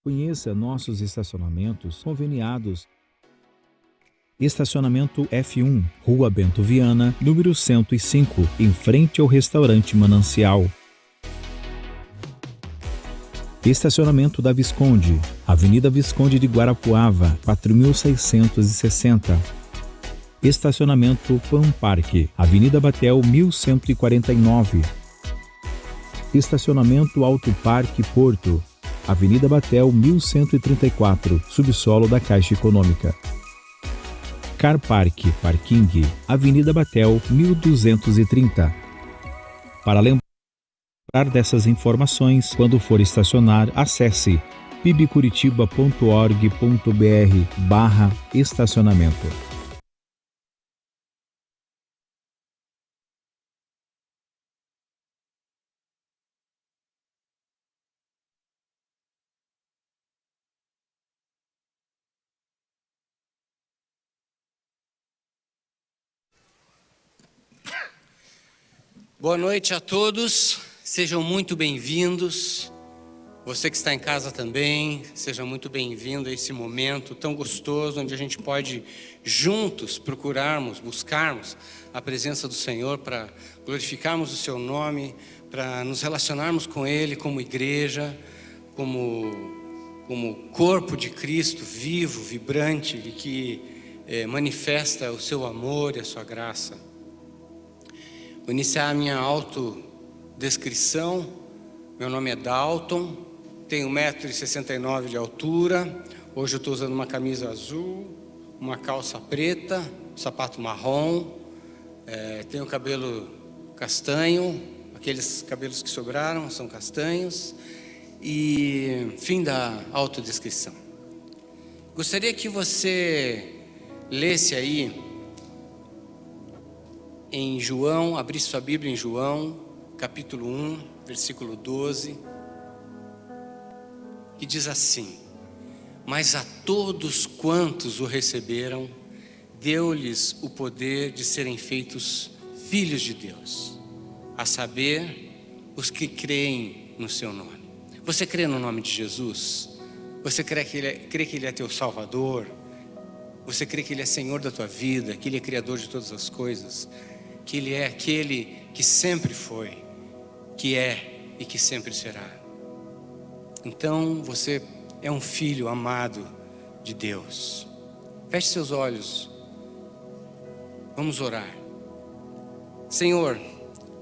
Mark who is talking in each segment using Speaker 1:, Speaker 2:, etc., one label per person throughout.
Speaker 1: Conheça nossos estacionamentos conveniados. Estacionamento F1, Rua Bento Viana, número 105, em frente ao restaurante Manancial. Estacionamento da Visconde, Avenida Visconde de Guarapuava, 4660. Estacionamento Pan Parque, Avenida Batel, 1149. Estacionamento Alto Parque Porto, Avenida Batel, 1134, subsolo da Caixa Econômica. Car Park Parking, Avenida Batel, 1230. Para lembrar dessas informações, quando for estacionar, acesse pibcuritiba.org.br/estacionamento.
Speaker 2: Boa noite a todos, sejam muito bem-vindos. Você que está em casa também, seja muito bem-vindo a esse momento tão gostoso, onde a gente pode juntos buscarmos a presença do Senhor para glorificarmos o seu nome, para nos relacionarmos com Ele como igreja, como corpo de Cristo vivo, vibrante e que manifesta o seu amor e a sua graça. Vou iniciar a minha autodescrição. Meu nome é Dalton, tenho 1,69 m de altura. Hoje eu estou usando uma camisa azul, uma calça preta, um sapato marrom. Tenho cabelo castanho, aqueles cabelos que sobraram são castanhos. E fim da autodescrição. Gostaria que você lesse aí em João, abrisse sua Bíblia em João, capítulo 1, versículo 12, que diz assim: mas a todos quantos o receberam, deu-lhes o poder de serem feitos filhos de Deus, a saber, os que creem no seu nome. Você crê no nome de Jesus? Você crê que Ele é teu Salvador? Você crê que Ele é Senhor da tua vida, que Ele é Criador de todas as coisas? Que Ele é aquele que sempre foi, que é e que sempre será. Então você é um filho amado de Deus. Feche seus olhos. Vamos orar. Senhor,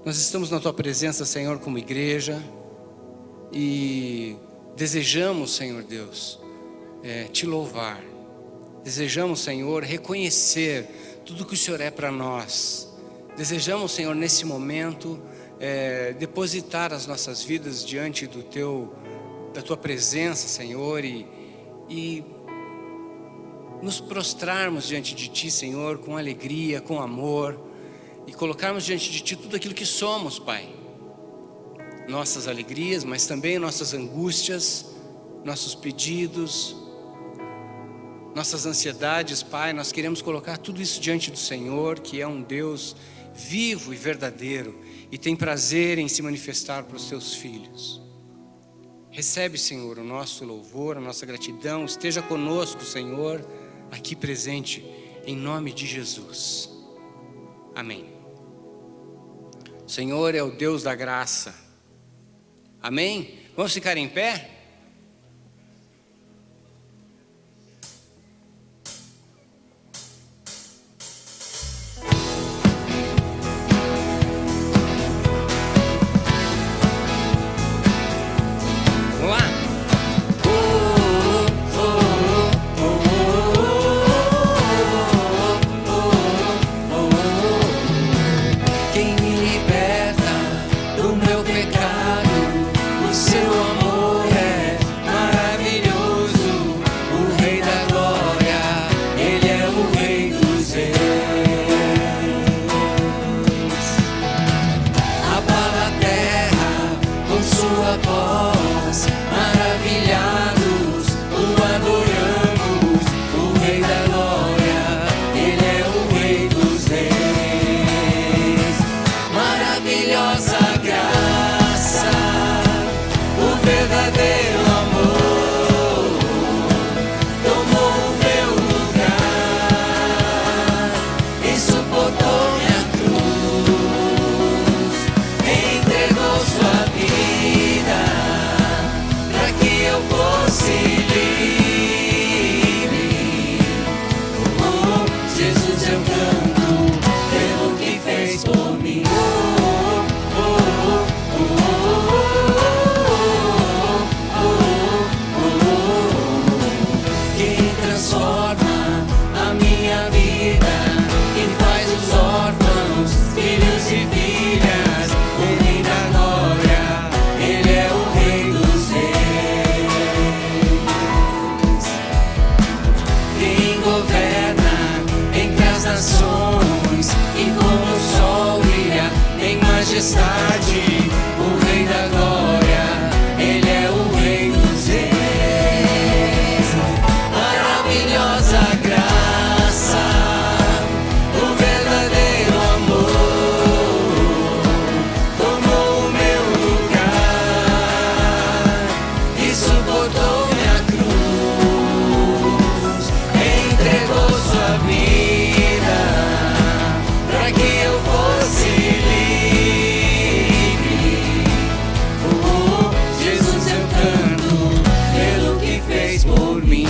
Speaker 2: nós estamos na Tua presença, Senhor, como igreja, e desejamos, Senhor Deus, Te louvar. Desejamos, Senhor, reconhecer tudo que o Senhor é para nós. Desejamos, Senhor, nesse momento, depositar as nossas vidas diante da Tua presença, Senhor, e nos prostrarmos diante de Ti, Senhor, com alegria, com amor, e colocarmos diante de Ti tudo aquilo que somos, Pai. Nossas alegrias, mas também nossas angústias, nossos pedidos, nossas ansiedades, Pai. Nós queremos colocar tudo isso diante do Senhor, que é um Deus vivo e verdadeiro, e tem prazer em se manifestar para os seus filhos. Recebe, Senhor, o nosso louvor, a nossa gratidão. Esteja conosco, Senhor, aqui presente, em nome de Jesus. Amém. O Senhor é o Deus da graça. Amém? Vamos ficar em pé?
Speaker 3: Quem me liberta do meu pecado, o seu amor é
Speaker 2: majestade, o Rei da glória, Ele é o Rei dos reis. Maravilhosa graça, o verdadeiro amor, tomou o meu lugar e suportou minha cruz, entregou sua vida para que eu fosse livre. Oh, Jesus, eu canto pelo que fez por mim.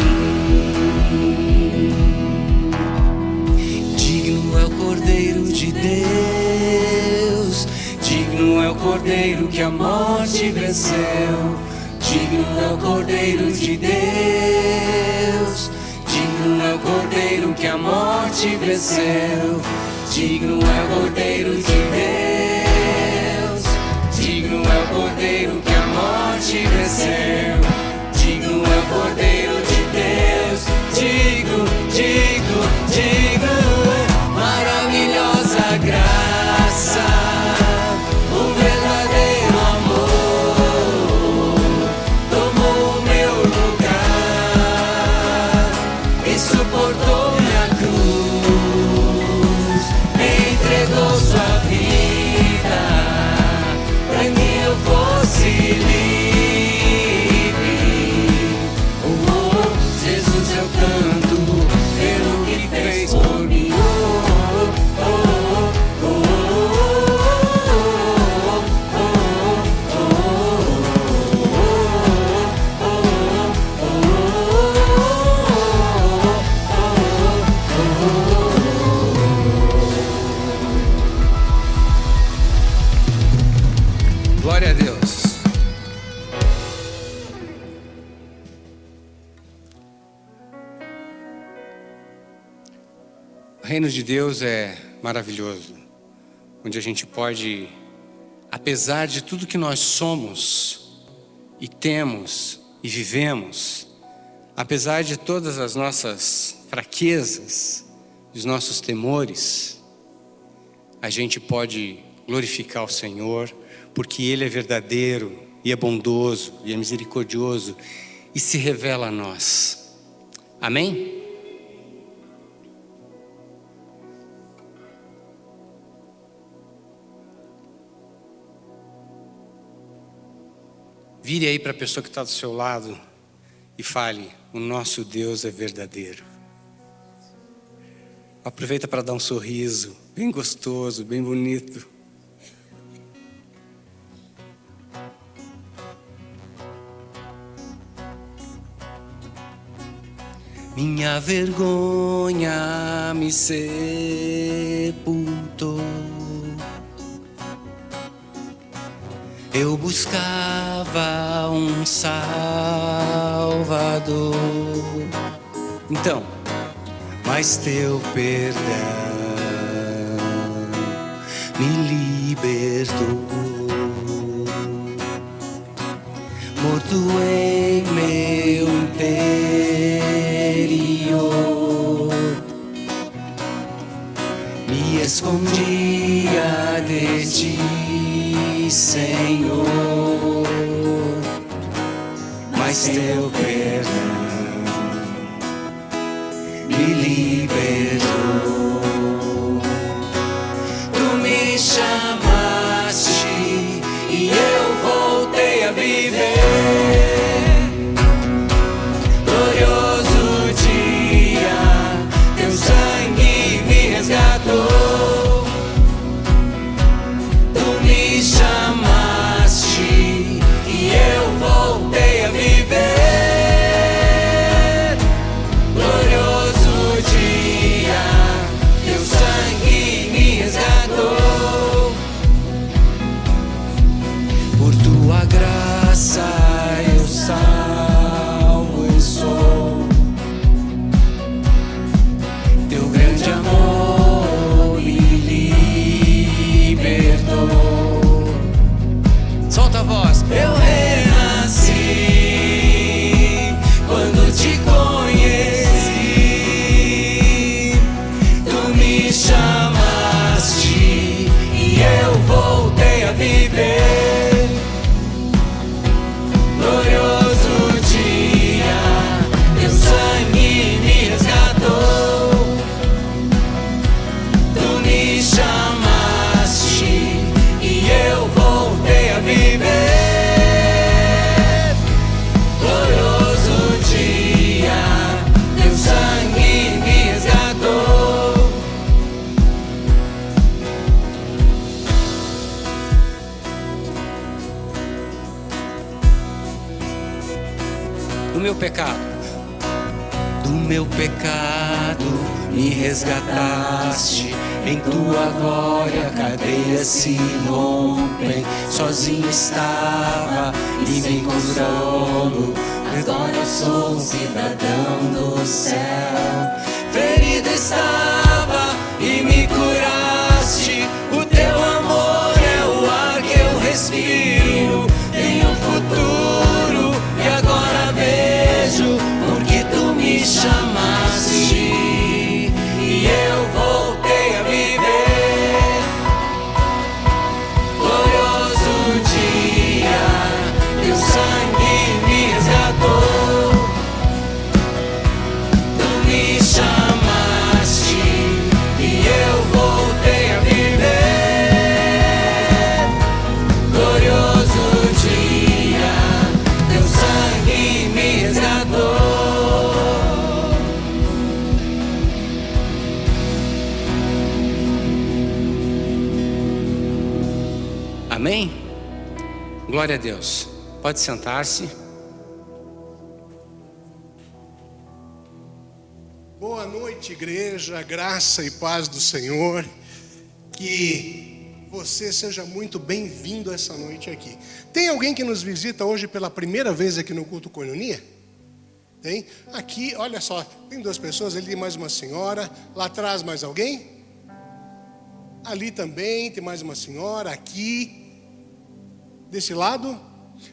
Speaker 2: Digno é o Cordeiro de Deus, digno é o Cordeiro que a morte venceu. Digno é o Cordeiro de Deus, digno é o Cordeiro que a morte venceu. Digno é o Cordeiro de Deus, digno é o Cordeiro que a morte venceu. Digno é o Cordeiro de Deus, digno, digno, digno. Maravilhosa graça, o verdadeiro amor, tomou o meu lugar e suportou minha cruz, entregou sua vida para que eu fosse livre. Oh, Jesus, eu canto pelo que fez por mim. Glória a Deus. O reino de Deus é maravilhoso, onde a gente pode, apesar de tudo que nós somos e temos e vivemos, apesar de todas as nossas fraquezas, os nossos temores, a gente pode glorificar o Senhor, porque Ele é verdadeiro e é bondoso e é misericordioso e se revela a nós. Amém? Vire aí para a pessoa que está do seu lado e fale: o nosso Deus é verdadeiro. Aproveita para dar um sorriso bem gostoso, bem bonito. Minha vergonha me sepultou. Eu buscava um Salvador. Então, mas teu perdão me libertou. Morto em meu interior, me escondia de ti, Senhor, mas teu perdão me libertou. Tu me chamaste e eu voltei a viver. Glorioso dia, teu sangue me resgatou. Tu me chamaste e eu voltei a viver. Glorioso dia, teu sangue me resgatou. Por tua graça eu salvo eu sou. Teu grande amor me libertou. Solta a voz. Eu renasci quando te conheci. Tu me chamaste e eu voltei chamaste e eu voltei a viver. Glorioso dia, teu sangue me resgatou. Do meu pecado me resgataste, em tua glória cadeias se rompem. Sozinho estava e me encontrou, agora eu sou um cidadão do céu. Ferido estava e me curaste, o teu amor é o ar que eu respiro. Tenho futuro e agora vejo, porque tu me chamaste e eu voltei a viver. Glorioso dia, teu sangue me resgatou. Tu me chamaste e eu voltei a viver. Glorioso dia, teu sangue me resgatou. Amém? Glória a Deus. Pode sentar-se.
Speaker 3: Boa noite, igreja, graça e paz do Senhor. Que você seja muito bem-vindo essa noite aqui. Tem alguém que nos visita hoje pela primeira vez aqui no culto Koinonia? Tem? Aqui, olha só, tem duas pessoas, ali tem mais uma senhora, lá atrás mais alguém? Ali também tem mais uma senhora, aqui. Desse lado,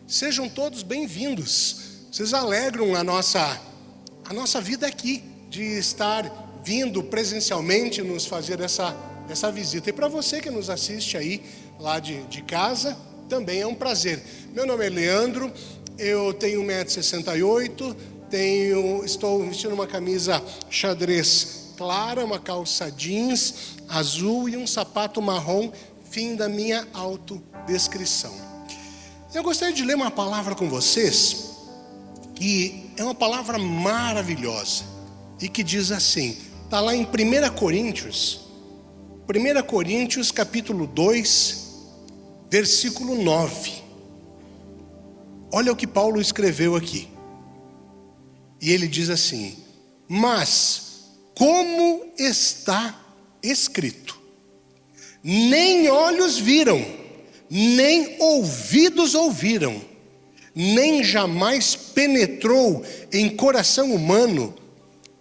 Speaker 3: sejam todos bem-vindos. Vocês alegram a nossa vida aqui, de estar vindo presencialmente nos fazer essa visita. E para você que nos assiste aí, lá de casa, também é um prazer. Meu nome é Leandro, eu tenho 1,68 m, estou vestindo uma camisa xadrez clara, uma calça jeans azul e um sapato marrom, fim da minha autodescrição. Eu gostaria de ler uma palavra com vocês, que é uma palavra maravilhosa, e que diz assim, está lá em 1 Coríntios capítulo 2, versículo 9. Olha o que Paulo escreveu aqui, e ele diz assim: mas como está escrito, nem olhos viram, nem ouvidos ouviram, nem jamais penetrou em coração humano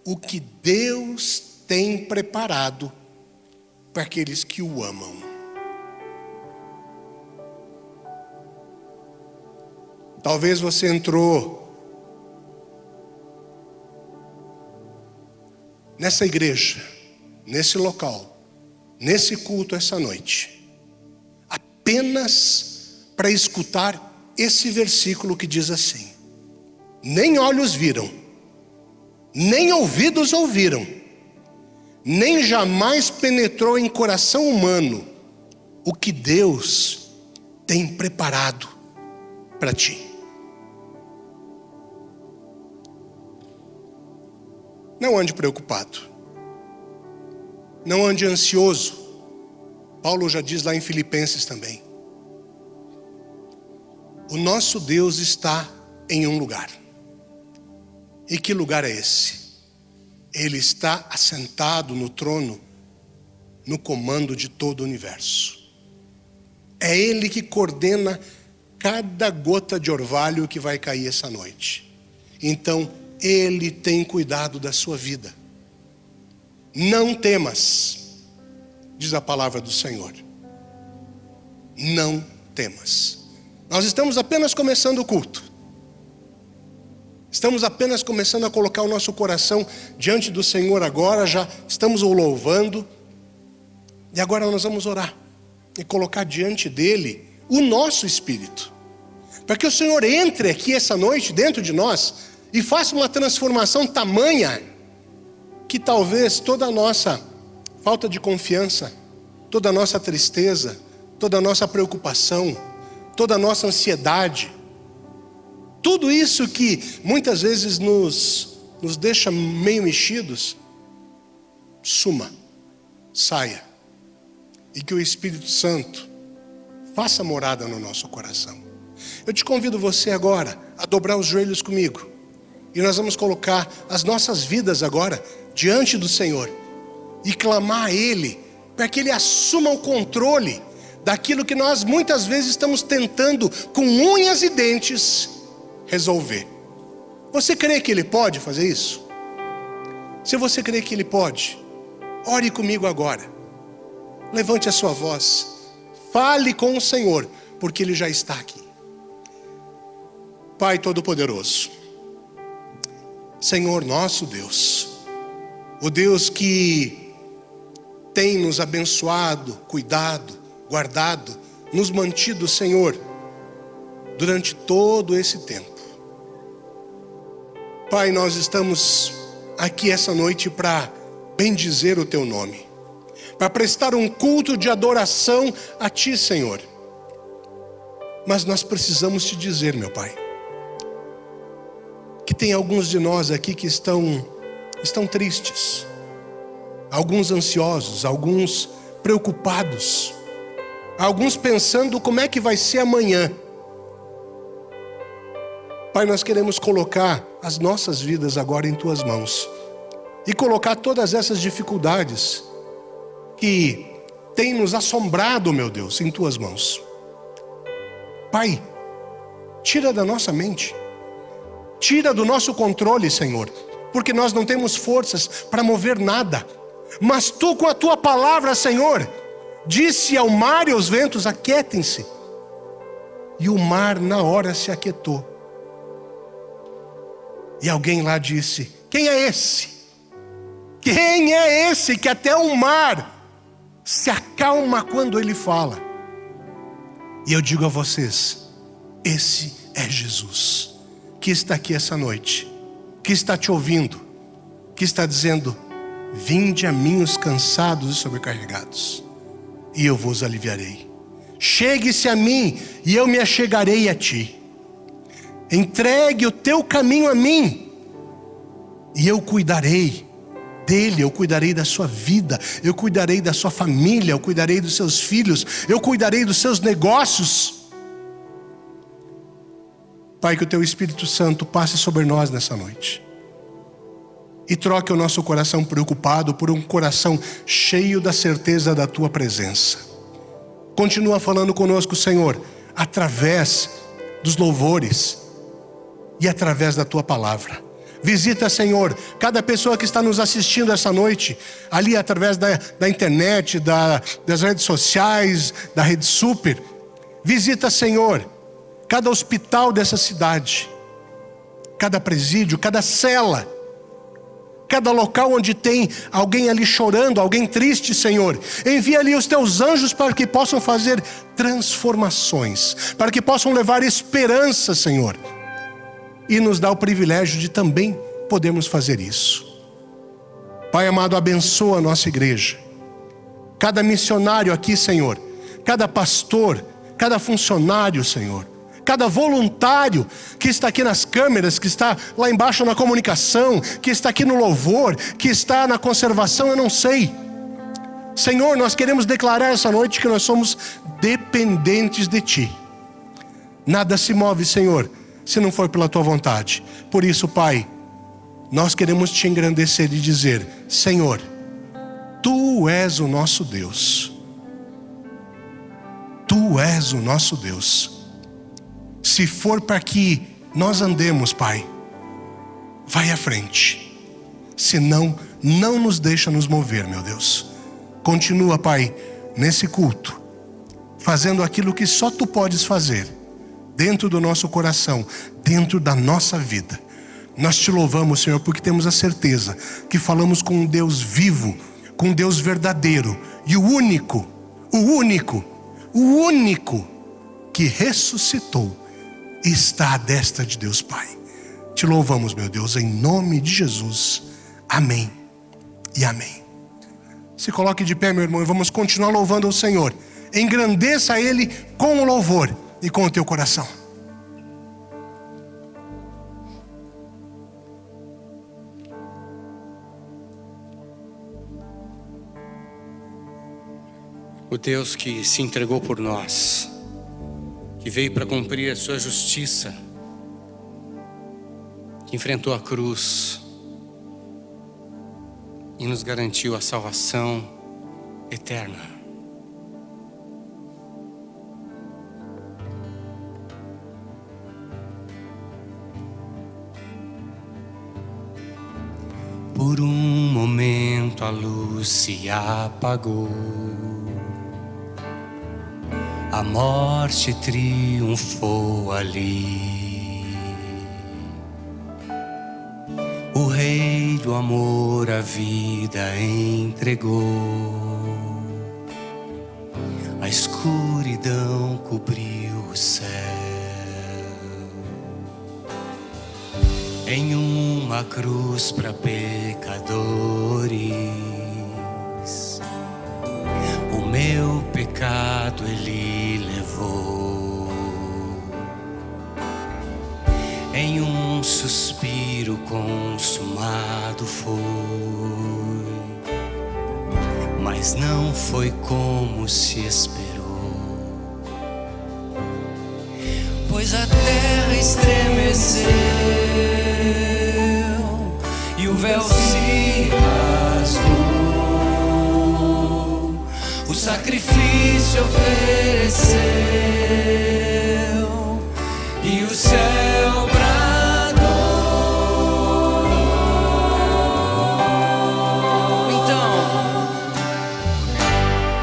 Speaker 3: o que Deus tem preparado para aqueles que o amam. Talvez você entrou nessa igreja, nesse local, nesse culto essa noite, apenas para escutar esse versículo que diz assim: nem olhos viram, nem ouvidos ouviram, nem jamais penetrou em coração humano o que Deus tem preparado para ti. Não ande preocupado, não ande ansioso. Paulo já diz lá em Filipenses também. O nosso Deus está em um lugar. E que lugar é esse? Ele está assentado no trono, no comando de todo o universo. É Ele que coordena cada gota de orvalho que vai cair essa noite. Então, Ele tem cuidado da sua vida. Não temas, diz a palavra do Senhor. Não temas. Nós estamos apenas começando o culto. Estamos apenas começando a colocar o nosso coração diante do Senhor agora. Já estamos o louvando. E agora nós vamos orar e colocar diante dele o nosso espírito, para que o Senhor entre aqui essa noite dentro de nós e faça uma transformação tamanha que talvez toda a nossa falta de confiança toda a nossa tristeza, toda a nossa preocupação, toda a nossa ansiedade, tudo isso que muitas vezes nos deixa meio mexidos, suma, saia, e que o Espírito Santo faça morada no nosso coração. Eu te convido você agora a dobrar os joelhos comigo, e nós vamos colocar as nossas vidas agora diante do Senhor e clamar a Ele para que Ele assuma o controle daquilo que nós muitas vezes estamos tentando com unhas e dentes resolver. Você crê que Ele pode fazer isso? Se você crê que Ele pode, ore comigo agora. Levante a sua voz, fale com o Senhor, porque Ele já está aqui. Pai Todo-Poderoso, Senhor nosso Deus, o Deus que tem nos abençoado, cuidado, guardado, nos mantido, Senhor, durante todo esse tempo. Pai, nós estamos aqui essa noite para bendizer o Teu nome, para prestar um culto de adoração a Ti, Senhor. Mas nós precisamos Te dizer, meu Pai, que tem alguns de nós aqui que estão tristes, alguns ansiosos, alguns preocupados, alguns pensando como é que vai ser amanhã. Pai, nós queremos colocar as nossas vidas agora em Tuas mãos e colocar todas essas dificuldades que têm nos assombrado, meu Deus, em Tuas mãos. Pai, tira da nossa mente, tira do nosso controle, Senhor, porque nós não temos forças para mover nada. Mas Tu, com a Tua palavra, Senhor, disse ao mar e aos ventos: aquietem-se. E o mar na hora se aquietou. E alguém lá disse: quem é esse? Quem é esse que até o mar se acalma quando Ele fala? E eu digo a vocês: esse é Jesus, que está aqui essa noite, que está te ouvindo, que está dizendo: vinde a mim os cansados e sobrecarregados, e eu vos aliviarei. Chegue-se a mim e eu me achegarei a ti. Entregue o teu caminho a mim e eu cuidarei dele, eu cuidarei da sua vida, eu cuidarei da sua família, eu cuidarei dos seus filhos, eu cuidarei dos seus negócios. Pai, que o Teu Espírito Santo passe sobre nós nessa noite e troque o nosso coração preocupado por um coração cheio da certeza da Tua presença. Continua falando conosco, Senhor, através dos louvores e através da Tua palavra. Visita, Senhor, cada pessoa que está nos assistindo essa noite, ali através da internet, das redes sociais, da Rede Super. Visita, Senhor, cada hospital dessa cidade, cada presídio, cada cela, cada local onde tem alguém ali chorando, alguém triste, Senhor. Envia ali os Teus anjos para que possam fazer transformações, para que possam levar esperança, Senhor. E nos dá o privilégio de também podermos fazer isso. Pai amado, abençoa a nossa igreja. Cada missionário aqui, Senhor, cada pastor, cada funcionário, Senhor, cada voluntário que está aqui nas câmeras, que está lá embaixo na comunicação, que está aqui no louvor, que está na conservação, eu não sei. Senhor, nós queremos declarar essa noite que nós somos dependentes de Ti. Nada se move, Senhor, se não for pela Tua vontade. Por isso, Pai, nós queremos Te engrandecer e dizer: Senhor, Tu és o nosso Deus. Tu és o nosso Deus. Se for para que nós andemos, Pai, vai à frente. Senão, não nos deixa nos mover, meu Deus. Continua, Pai, nesse culto, fazendo aquilo que só Tu podes fazer, dentro do nosso coração, dentro da nossa vida. Nós Te louvamos, Senhor, porque temos a certeza que falamos com um Deus vivo, com um Deus verdadeiro, e o único que ressuscitou está à destra de Deus Pai. Te louvamos, meu Deus, em nome de Jesus. Amém e amém. Se coloque de pé, meu irmão, e vamos continuar louvando o Senhor. Engrandeça Ele com o louvor e com o teu coração.
Speaker 2: O Deus que se entregou por nós, que veio para cumprir a sua justiça, que enfrentou a cruz e nos garantiu a salvação eterna. Por um momento a luz se apagou, a morte triunfou ali. O Rei do amor a vida entregou, a escuridão cobriu o céu. Em uma cruz para pecadores, o meu pecado Ele levou. Em um suspiro consumado foi, mas não foi como se esperou, pois a terra estremeceu e o véu se rasgou. O sacrifício ofereceu e o céu bradou. Então,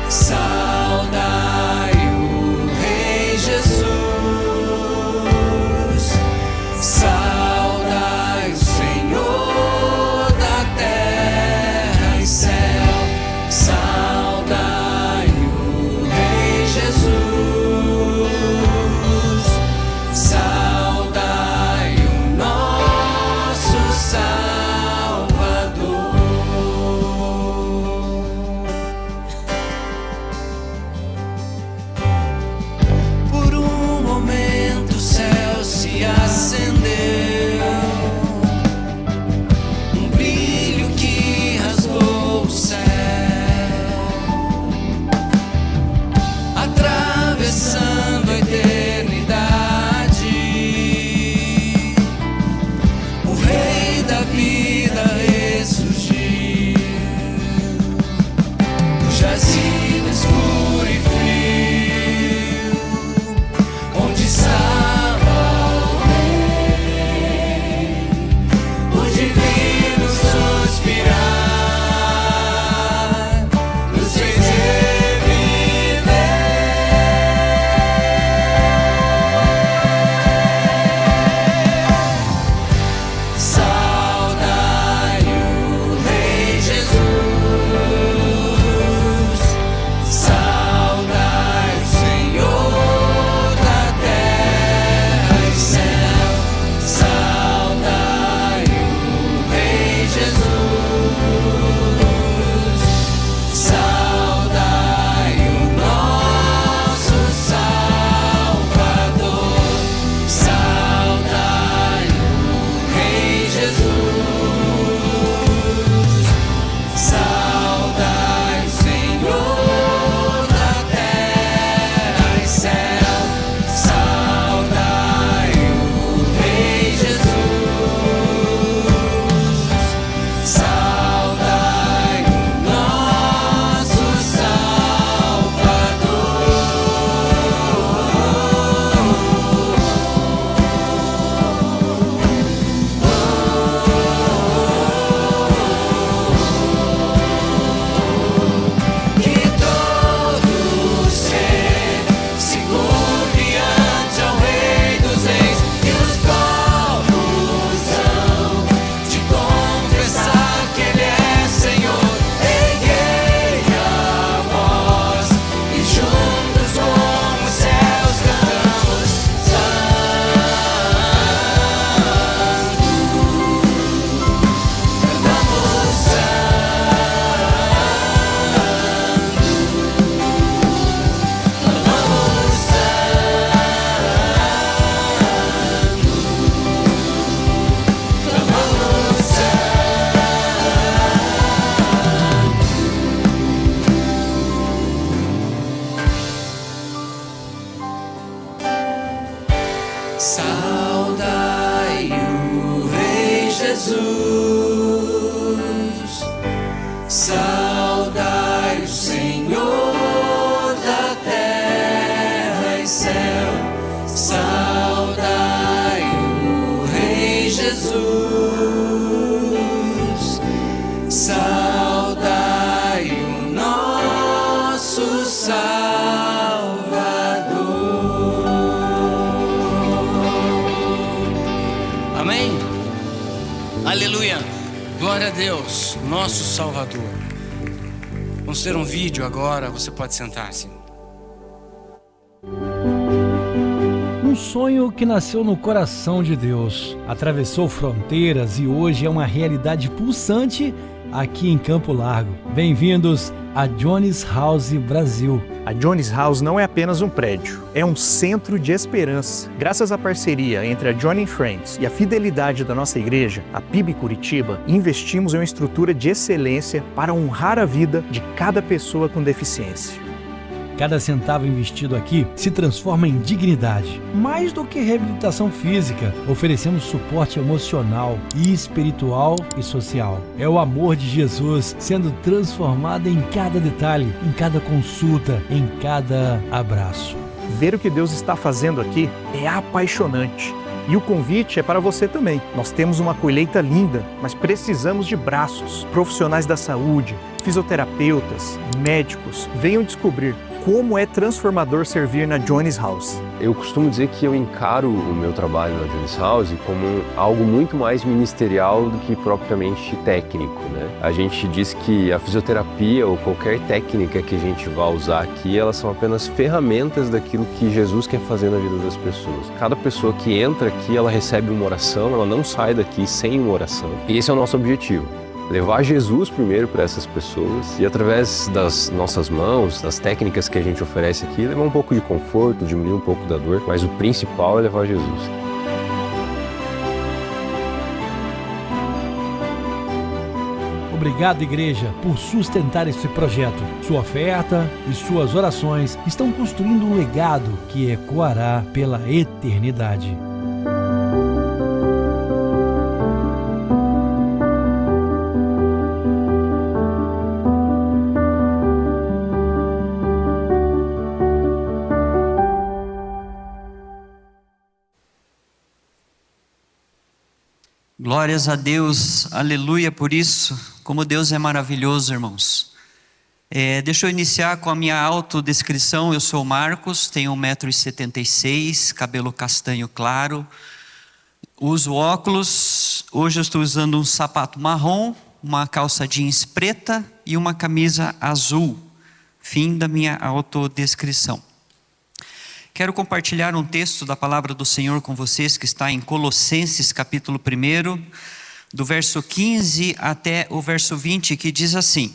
Speaker 2: saudai o Rei Jesus, saudai o Senhor da terra e céu, saudai o Rei Jesus. Saudai o Rei Jesus, saudai o Senhor da terra e céu, saudai o Rei Jesus, saudai o nosso Salvador. Amém? Aleluia! Glória a Deus, nosso Salvador. Vamos ter um vídeo agora, você pode sentar-se.
Speaker 4: Um sonho que nasceu no coração de Deus, atravessou fronteiras e hoje é uma realidade pulsante aqui em Campo Largo. Bem-vindos a Johnny's House Brasil.
Speaker 5: A Johnny's House não é apenas um prédio, é um centro de esperança. Graças à parceria entre a Johnny Friends e a fidelidade da nossa igreja, a PIB Curitiba, investimos em uma estrutura de excelência para honrar a vida de cada pessoa com deficiência.
Speaker 4: Cada centavo investido aqui se transforma em dignidade. Mais do que reabilitação física, oferecemos suporte emocional e espiritual e social. É o amor de Jesus sendo transformado em cada detalhe, em cada consulta, em cada abraço.
Speaker 5: Ver o que Deus está fazendo aqui é apaixonante. E o convite é para você também. Nós temos uma colheita linda, mas precisamos de braços. Profissionais da saúde, fisioterapeutas, médicos, venham descobrir como é transformador servir na Johnny's House.
Speaker 6: Eu costumo dizer que eu encaro o meu trabalho na Johnny's House como algo muito mais ministerial do que propriamente técnico, né? A gente diz que a fisioterapia ou qualquer técnica que a gente vá usar aqui, elas são apenas ferramentas daquilo que Jesus quer fazer na vida das pessoas. Cada pessoa que entra aqui, ela recebe uma oração, ela não sai daqui sem uma oração. E esse é o nosso objetivo. Levar Jesus primeiro para essas pessoas e através das nossas mãos, das técnicas que a gente oferece aqui, levar um pouco de conforto, diminuir um pouco da dor, mas o principal é levar Jesus.
Speaker 4: Obrigado, igreja, por sustentar esse projeto. Sua oferta e suas orações estão construindo um legado que ecoará pela eternidade.
Speaker 7: Glórias a Deus, aleluia por isso, como Deus é maravilhoso, irmãos. Deixa eu iniciar com a minha autodescrição. Eu sou o Marcos, tenho 1,76 m, cabelo castanho claro, uso óculos, hoje eu estou usando um sapato marrom, uma calça jeans preta e uma camisa azul. Fim da minha autodescrição. Quero compartilhar um texto da palavra do Senhor com vocês que está em Colossenses capítulo 1, do verso 15 até o verso 20, que diz assim: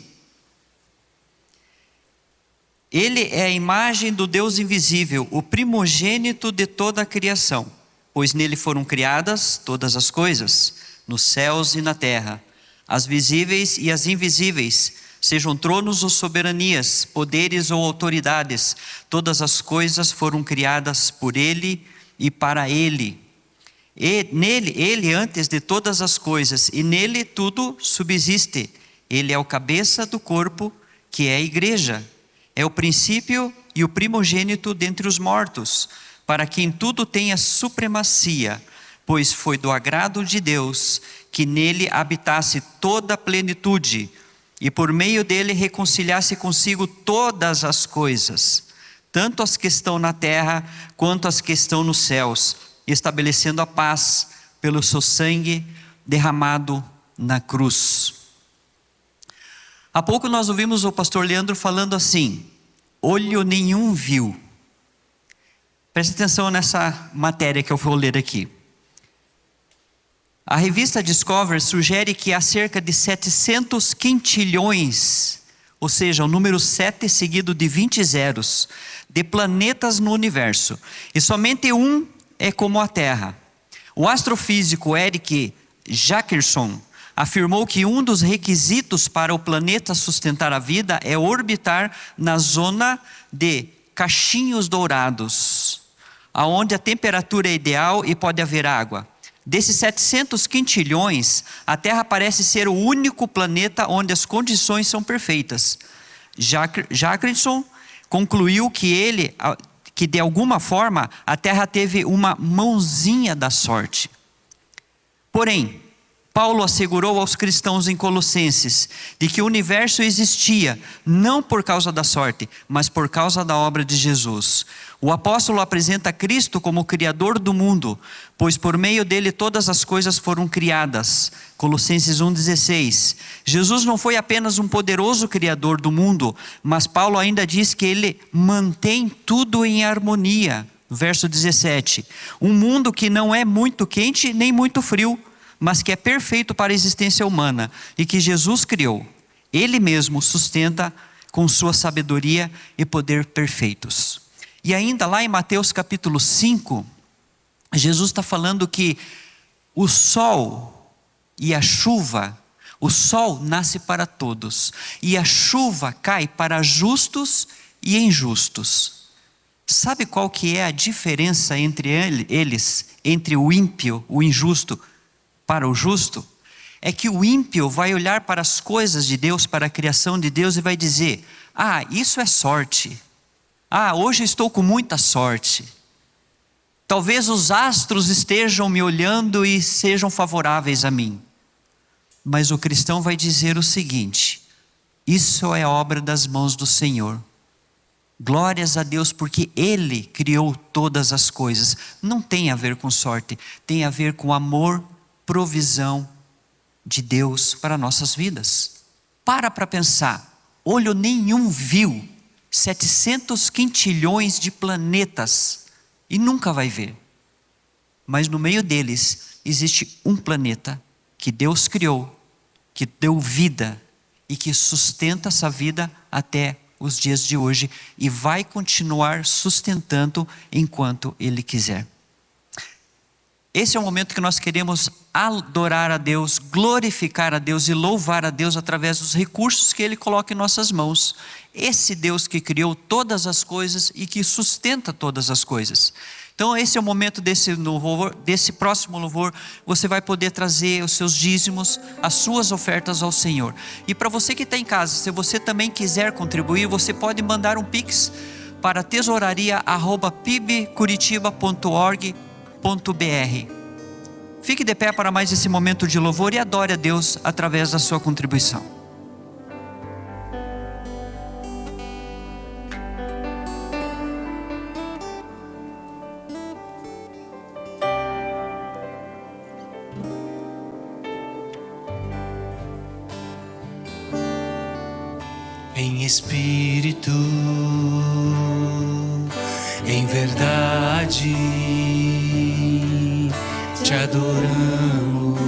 Speaker 7: Ele é a imagem do Deus invisível, o primogênito de toda a criação, pois nele foram criadas todas as coisas, nos céus e na terra, as visíveis e as invisíveis, sejam tronos ou soberanias, poderes ou autoridades, todas as coisas foram criadas por Ele e para Ele. E nele, Ele antes de todas as coisas, e nele tudo subsiste. Ele é o cabeça do corpo, que é a igreja. É o princípio e o primogênito dentre os mortos, para que em tudo tenha supremacia, pois foi do agrado de Deus que nele habitasse toda a plenitude, e por meio dele reconciliasse consigo todas as coisas, tanto as que estão na terra, quanto as que estão nos céus, estabelecendo a paz pelo seu sangue derramado na cruz. Há pouco nós ouvimos o pastor Leandro falando assim: olho nenhum viu. Preste atenção nessa matéria que eu vou ler aqui. A revista Discovery sugere que há cerca de 700 quintilhões, ou seja, o número 7 seguido de 20 zeros, de planetas no universo. E somente um é como a Terra. O astrofísico Eric Jackerson afirmou que um dos requisitos para o planeta sustentar a vida é orbitar na zona de cachinhos dourados. aonde a temperatura é ideal e pode haver água. Desses 700 quintilhões, a Terra parece ser o único planeta onde as condições são perfeitas. Jacqueline concluiu que de alguma forma a Terra teve uma mãozinha da sorte. Porém, Paulo assegurou aos cristãos em Colossenses de que o universo existia não por causa da sorte, mas por causa da obra de Jesus. O apóstolo apresenta Cristo como o Criador do mundo, pois por meio dele todas as coisas foram criadas. Colossenses 1,16. Jesus não foi apenas um poderoso Criador do mundo, mas Paulo ainda diz que ele mantém tudo em harmonia. Verso 17. Um mundo que não é muito quente nem muito frio, mas que é perfeito para a existência humana e que Jesus criou. Ele mesmo sustenta com sua sabedoria e poder perfeitos. E ainda lá em Mateus capítulo 5, Jesus está falando que o sol e a chuva, o sol nasce para todos e a chuva cai para justos e injustos. Sabe qual que é a diferença entre eles, entre o ímpio, o injusto, para o justo? É que o ímpio vai olhar para as coisas de Deus, para a criação de Deus e vai dizer: ah, isso é sorte. Ah, hoje estou com muita sorte. Talvez os astros estejam me olhando e sejam favoráveis a mim. Mas o cristão vai dizer o seguinte: isso é obra das mãos do Senhor. Glórias a Deus, porque Ele criou todas as coisas. Não tem a ver com sorte, tem a ver com amor, provisão de Deus para nossas vidas. Para pensar, olho nenhum viu 700 quintilhões de planetas e nunca vai ver. Mas no meio deles existe um planeta que Deus criou, que deu vida e que sustenta essa vida até os dias de hoje e vai continuar sustentando enquanto Ele quiser. Esse é o momento que nós queremos adorar a Deus, glorificar a Deus e louvar a Deus através dos recursos que Ele coloca em nossas mãos. Esse Deus que criou todas as coisas e que sustenta todas as coisas. Então esse é o momento desse louvor, desse próximo louvor. Você vai poder trazer os seus dízimos, as suas ofertas ao Senhor. E para você que está em casa, se você também quiser contribuir, você pode mandar um Pix para tesouraria@pibcuritiba.org.br. Fique de pé para mais esse momento de louvor e adore a Deus através da sua contribuição.
Speaker 8: Em espírito, em verdade, te adoramos,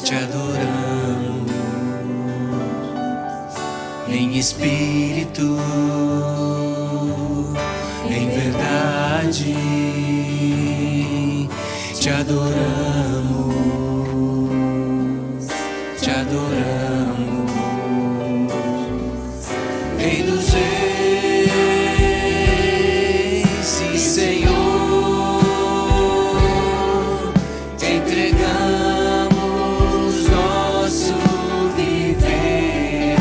Speaker 8: te adoramos. Em espírito, em verdade, te adoramos, te adoramos. Rei dos reis e Senhor, te entregamos nosso viver.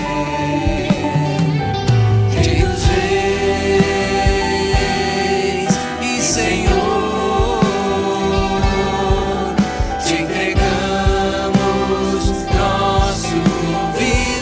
Speaker 8: Rei dos reis e Senhor, te entregamos nosso viver.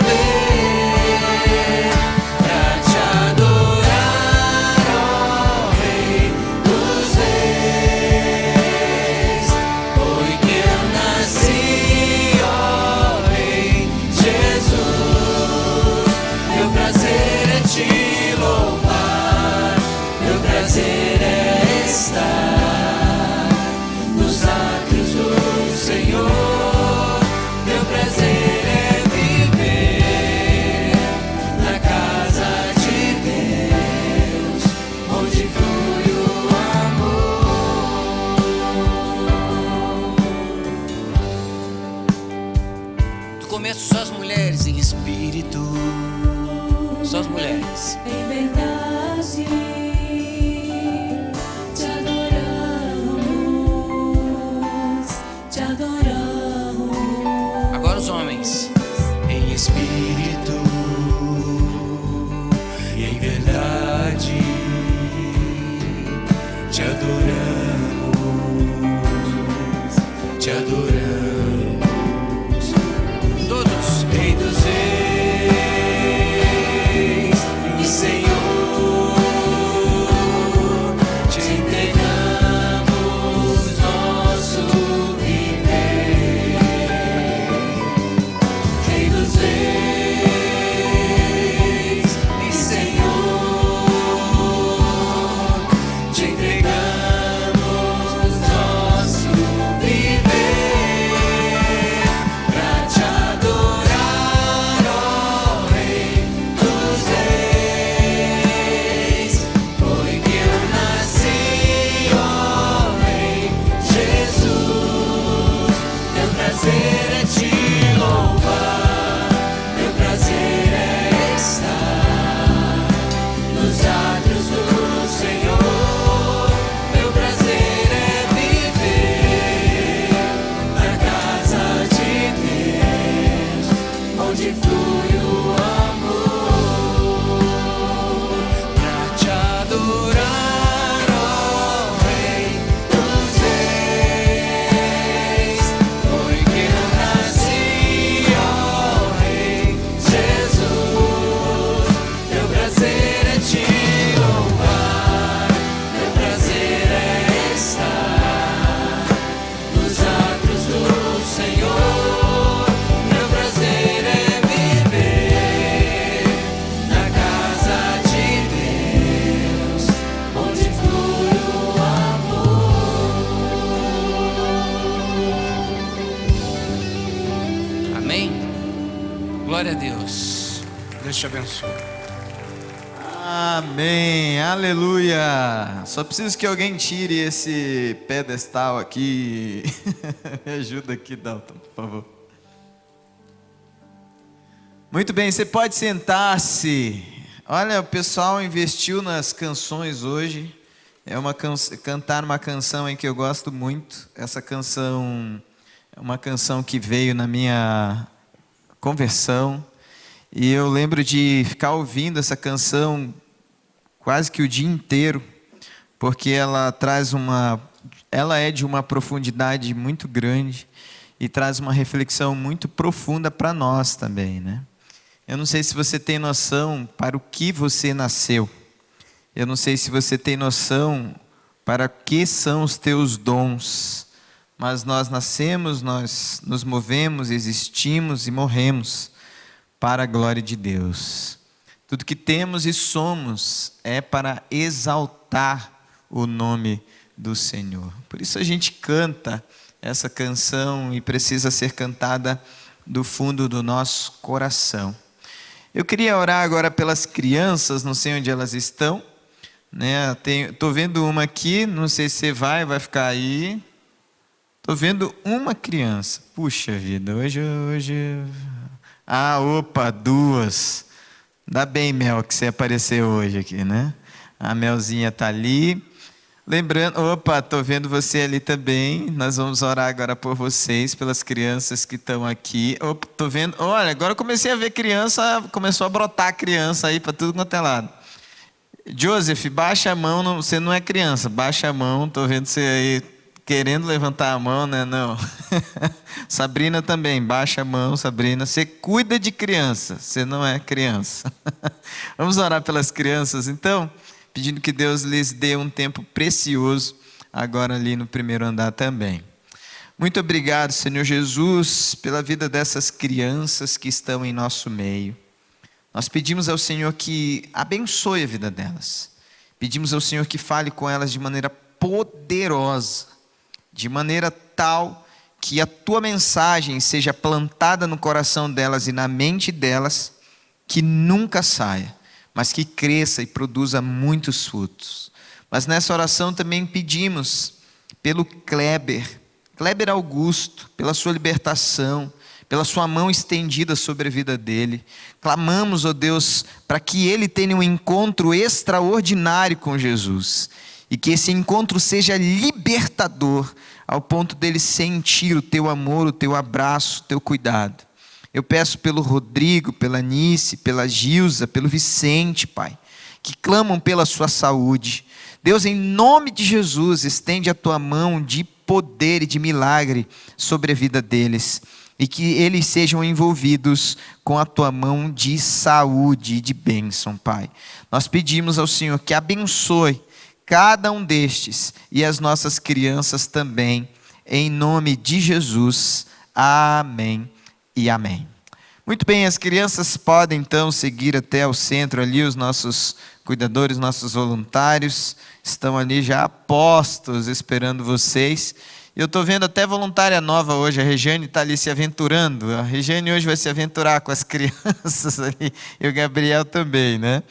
Speaker 2: Só as mulheres em espírito, só as mulheres.
Speaker 9: Em verdade,
Speaker 2: te abençoe.
Speaker 9: Amém, aleluia. Só preciso que alguém tire esse pedestal aqui. Me ajuda aqui, Dalton, por favor. Muito bem, você pode sentar-se. Olha, o pessoal investiu nas canções hoje. Cantar uma canção em que eu gosto muito. Essa canção é uma canção que veio na minha conversão. E eu lembro de ficar ouvindo essa canção quase que o dia inteiro, porque ela é de uma profundidade muito grande e traz uma reflexão muito profunda para nós também, né? Eu não sei se você tem noção para o que você nasceu. Eu não sei se você tem noção para que são os teus dons. Mas nós nascemos, nós nos movemos, existimos e morremos para a glória de Deus. Tudo que temos e somos é para exaltar o nome do Senhor. Por isso a gente canta essa canção e precisa ser cantada do fundo do nosso coração. Eu queria orar agora pelas crianças, não sei onde elas estão, né? Estou vendo uma aqui, não sei se você vai ficar aí. Estou vendo uma criança. Puxa vida, hoje. Opa, duas. Dá bem, Mel, que você apareceu hoje aqui, né? A Melzinha está ali. Lembrando, estou vendo você ali também. Nós vamos orar agora por vocês, pelas crianças que estão aqui. Estou vendo. Olha, agora eu comecei a ver criança, começou a brotar criança aí para tudo quanto é lado. Joseph, baixa a mão, você não é criança, baixa a mão, estou vendo você aí querendo levantar a mão, né? Não. Sabrina também, baixa a mão, Sabrina. Você cuida de criança, você não é criança. Vamos orar pelas crianças, então, pedindo que Deus lhes dê um tempo precioso, agora ali no primeiro andar também. Muito obrigado, Senhor Jesus, pela vida dessas crianças que estão em nosso meio. Nós pedimos ao Senhor que abençoe a vida delas. Pedimos ao Senhor que fale com elas de maneira poderosa, de maneira tal que a tua mensagem seja plantada no coração delas e na mente delas, que nunca saia, mas que cresça e produza muitos frutos. Mas nessa oração também pedimos pelo Kleber Augusto, pela sua libertação, pela sua mão estendida sobre a vida dele. Clamamos, ó Deus, para que ele tenha um encontro extraordinário com Jesus, e que esse encontro seja libertador, ao ponto dele sentir o teu amor, o teu abraço, o teu cuidado. Eu peço pelo Rodrigo, pela Nice, pela Gilza, pelo Vicente, Pai, que clamam pela sua saúde. Deus, em nome de Jesus, estende a tua mão de poder e de milagre sobre a vida deles, e que eles sejam envolvidos com a tua mão de saúde e de bênção, Pai. Nós pedimos ao Senhor que abençoe cada um destes e as nossas crianças também, em nome de Jesus. Amém e amém. Muito bem, as crianças podem então seguir até o centro ali, os nossos cuidadores, nossos voluntários estão ali já postos esperando vocês. Eu estou vendo até voluntária nova hoje, a Regiane está ali se aventurando. A Regiane hoje vai se aventurar com as crianças ali, e o Gabriel também, né?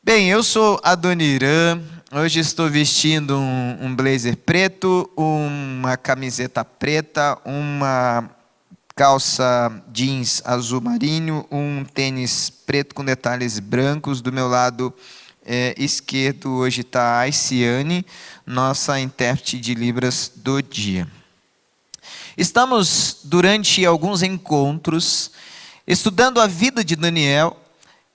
Speaker 9: Bem, eu sou Adoniran, hoje estou vestindo um blazer preto, uma camiseta preta, uma calça jeans azul marinho, um tênis preto com detalhes brancos. Do meu lado esquerdo hoje está a Aiciane, nossa intérprete de Libras do dia. Estamos, durante alguns encontros, estudando a vida de Daniel,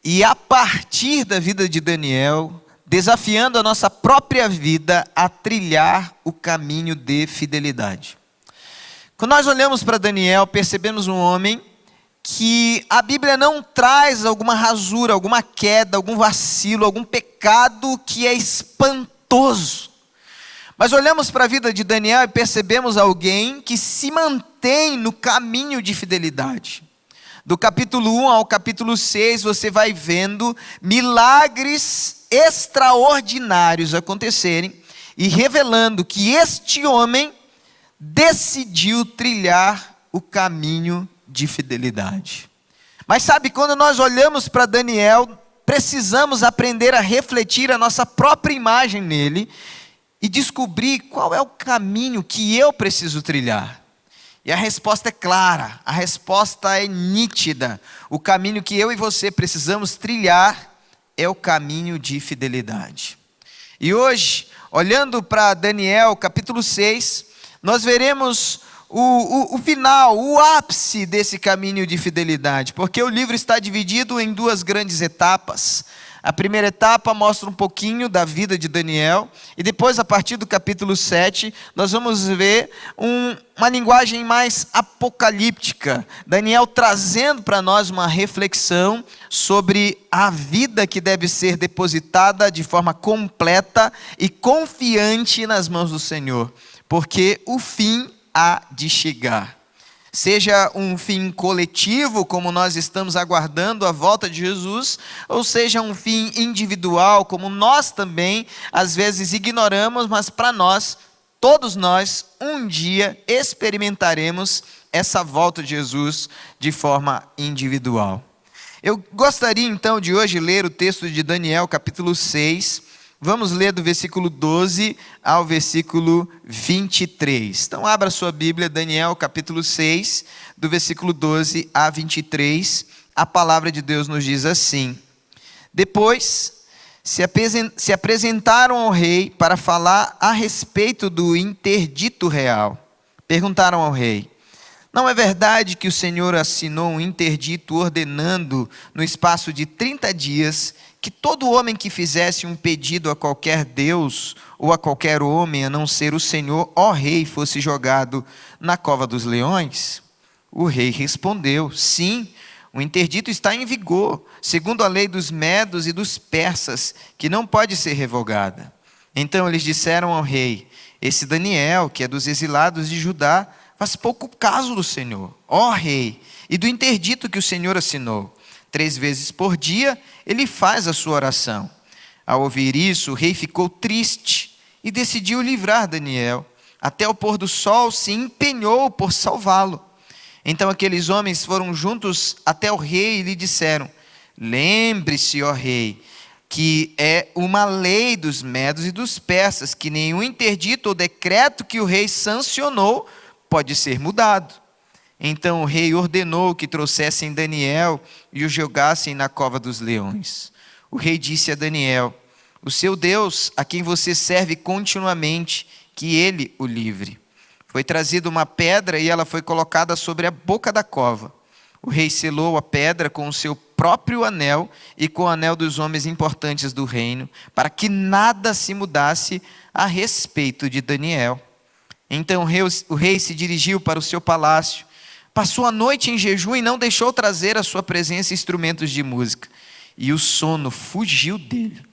Speaker 9: e a partir da vida de Daniel, desafiando a nossa própria vida a trilhar o caminho de fidelidade. Quando nós olhamos para Daniel, percebemos um homem que a Bíblia não traz alguma rasura, alguma queda, algum vacilo, algum pecado que é espantoso. Mas olhamos para a vida de Daniel e percebemos alguém que se mantém no caminho de fidelidade. Do capítulo 1 ao capítulo 6, você vai vendo milagres extraordinários acontecerem e revelando que este homem decidiu trilhar o caminho de fidelidade. Mas sabe, quando nós olhamos para Daniel, precisamos aprender a refletir a nossa própria imagem nele e descobrir qual é o caminho que eu preciso trilhar. E a resposta é clara, a resposta é nítida. O caminho que eu e você precisamos trilhar é o caminho de fidelidade. E hoje, olhando para Daniel capítulo 6, nós veremos o final, o ápice desse caminho de fidelidade, porque o livro está dividido em duas grandes etapas. A primeira etapa mostra um pouquinho da vida de Daniel, e depois, a partir do capítulo 7, nós vamos ver uma linguagem mais apocalíptica. Daniel trazendo para nós uma reflexão sobre a vida que deve ser depositada de forma completa e confiante nas mãos do Senhor, porque o fim há de chegar. Seja um fim coletivo, como nós estamos aguardando a volta de Jesus, ou seja um fim individual, como nós também às vezes ignoramos, mas para nós, todos nós, um dia experimentaremos essa volta de Jesus de forma individual. Eu gostaria então de hoje ler o texto de Daniel capítulo 6, vamos ler do versículo 12 ao versículo 23. Então abra sua Bíblia, Daniel capítulo 6, do versículo 12 a 23. A palavra de Deus nos diz assim: Depois se apresentaram ao rei para falar a respeito do interdito real. Perguntaram ao rei: Não é verdade que o Senhor assinou um interdito ordenando no espaço de 30 dias que todo homem que fizesse um pedido a qualquer Deus ou a qualquer homem, a não ser o Senhor, ó rei, fosse jogado na cova dos leões? O rei respondeu: Sim, o interdito está em vigor, segundo a lei dos medos e dos persas, que não pode ser revogada. Então eles disseram ao rei: Esse Daniel, que é dos exilados de Judá, faz pouco caso do Senhor, ó rei, e do interdito que o Senhor assinou. 3 vezes por dia ele faz a sua oração. Ao ouvir isso, o rei ficou triste e decidiu livrar Daniel. Até o pôr do sol se empenhou por salvá-lo. Então aqueles homens foram juntos até o rei e lhe disseram: Lembre-se, ó rei, que é uma lei dos medos e dos persas, que nenhum interdito ou decreto que o rei sancionou pode ser mudado. Então o rei ordenou que trouxessem Daniel e o jogassem na cova dos leões. O rei disse a Daniel: O seu Deus, a quem você serve continuamente, que ele o livre. Foi trazida uma pedra e ela foi colocada sobre a boca da cova. O rei selou a pedra com o seu próprio anel e com o anel dos homens importantes do reino, para que nada se mudasse a respeito de Daniel. Então o rei se dirigiu para o seu palácio, passou a noite em jejum e não deixou trazer à sua presença instrumentos de música. E o sono fugiu dele.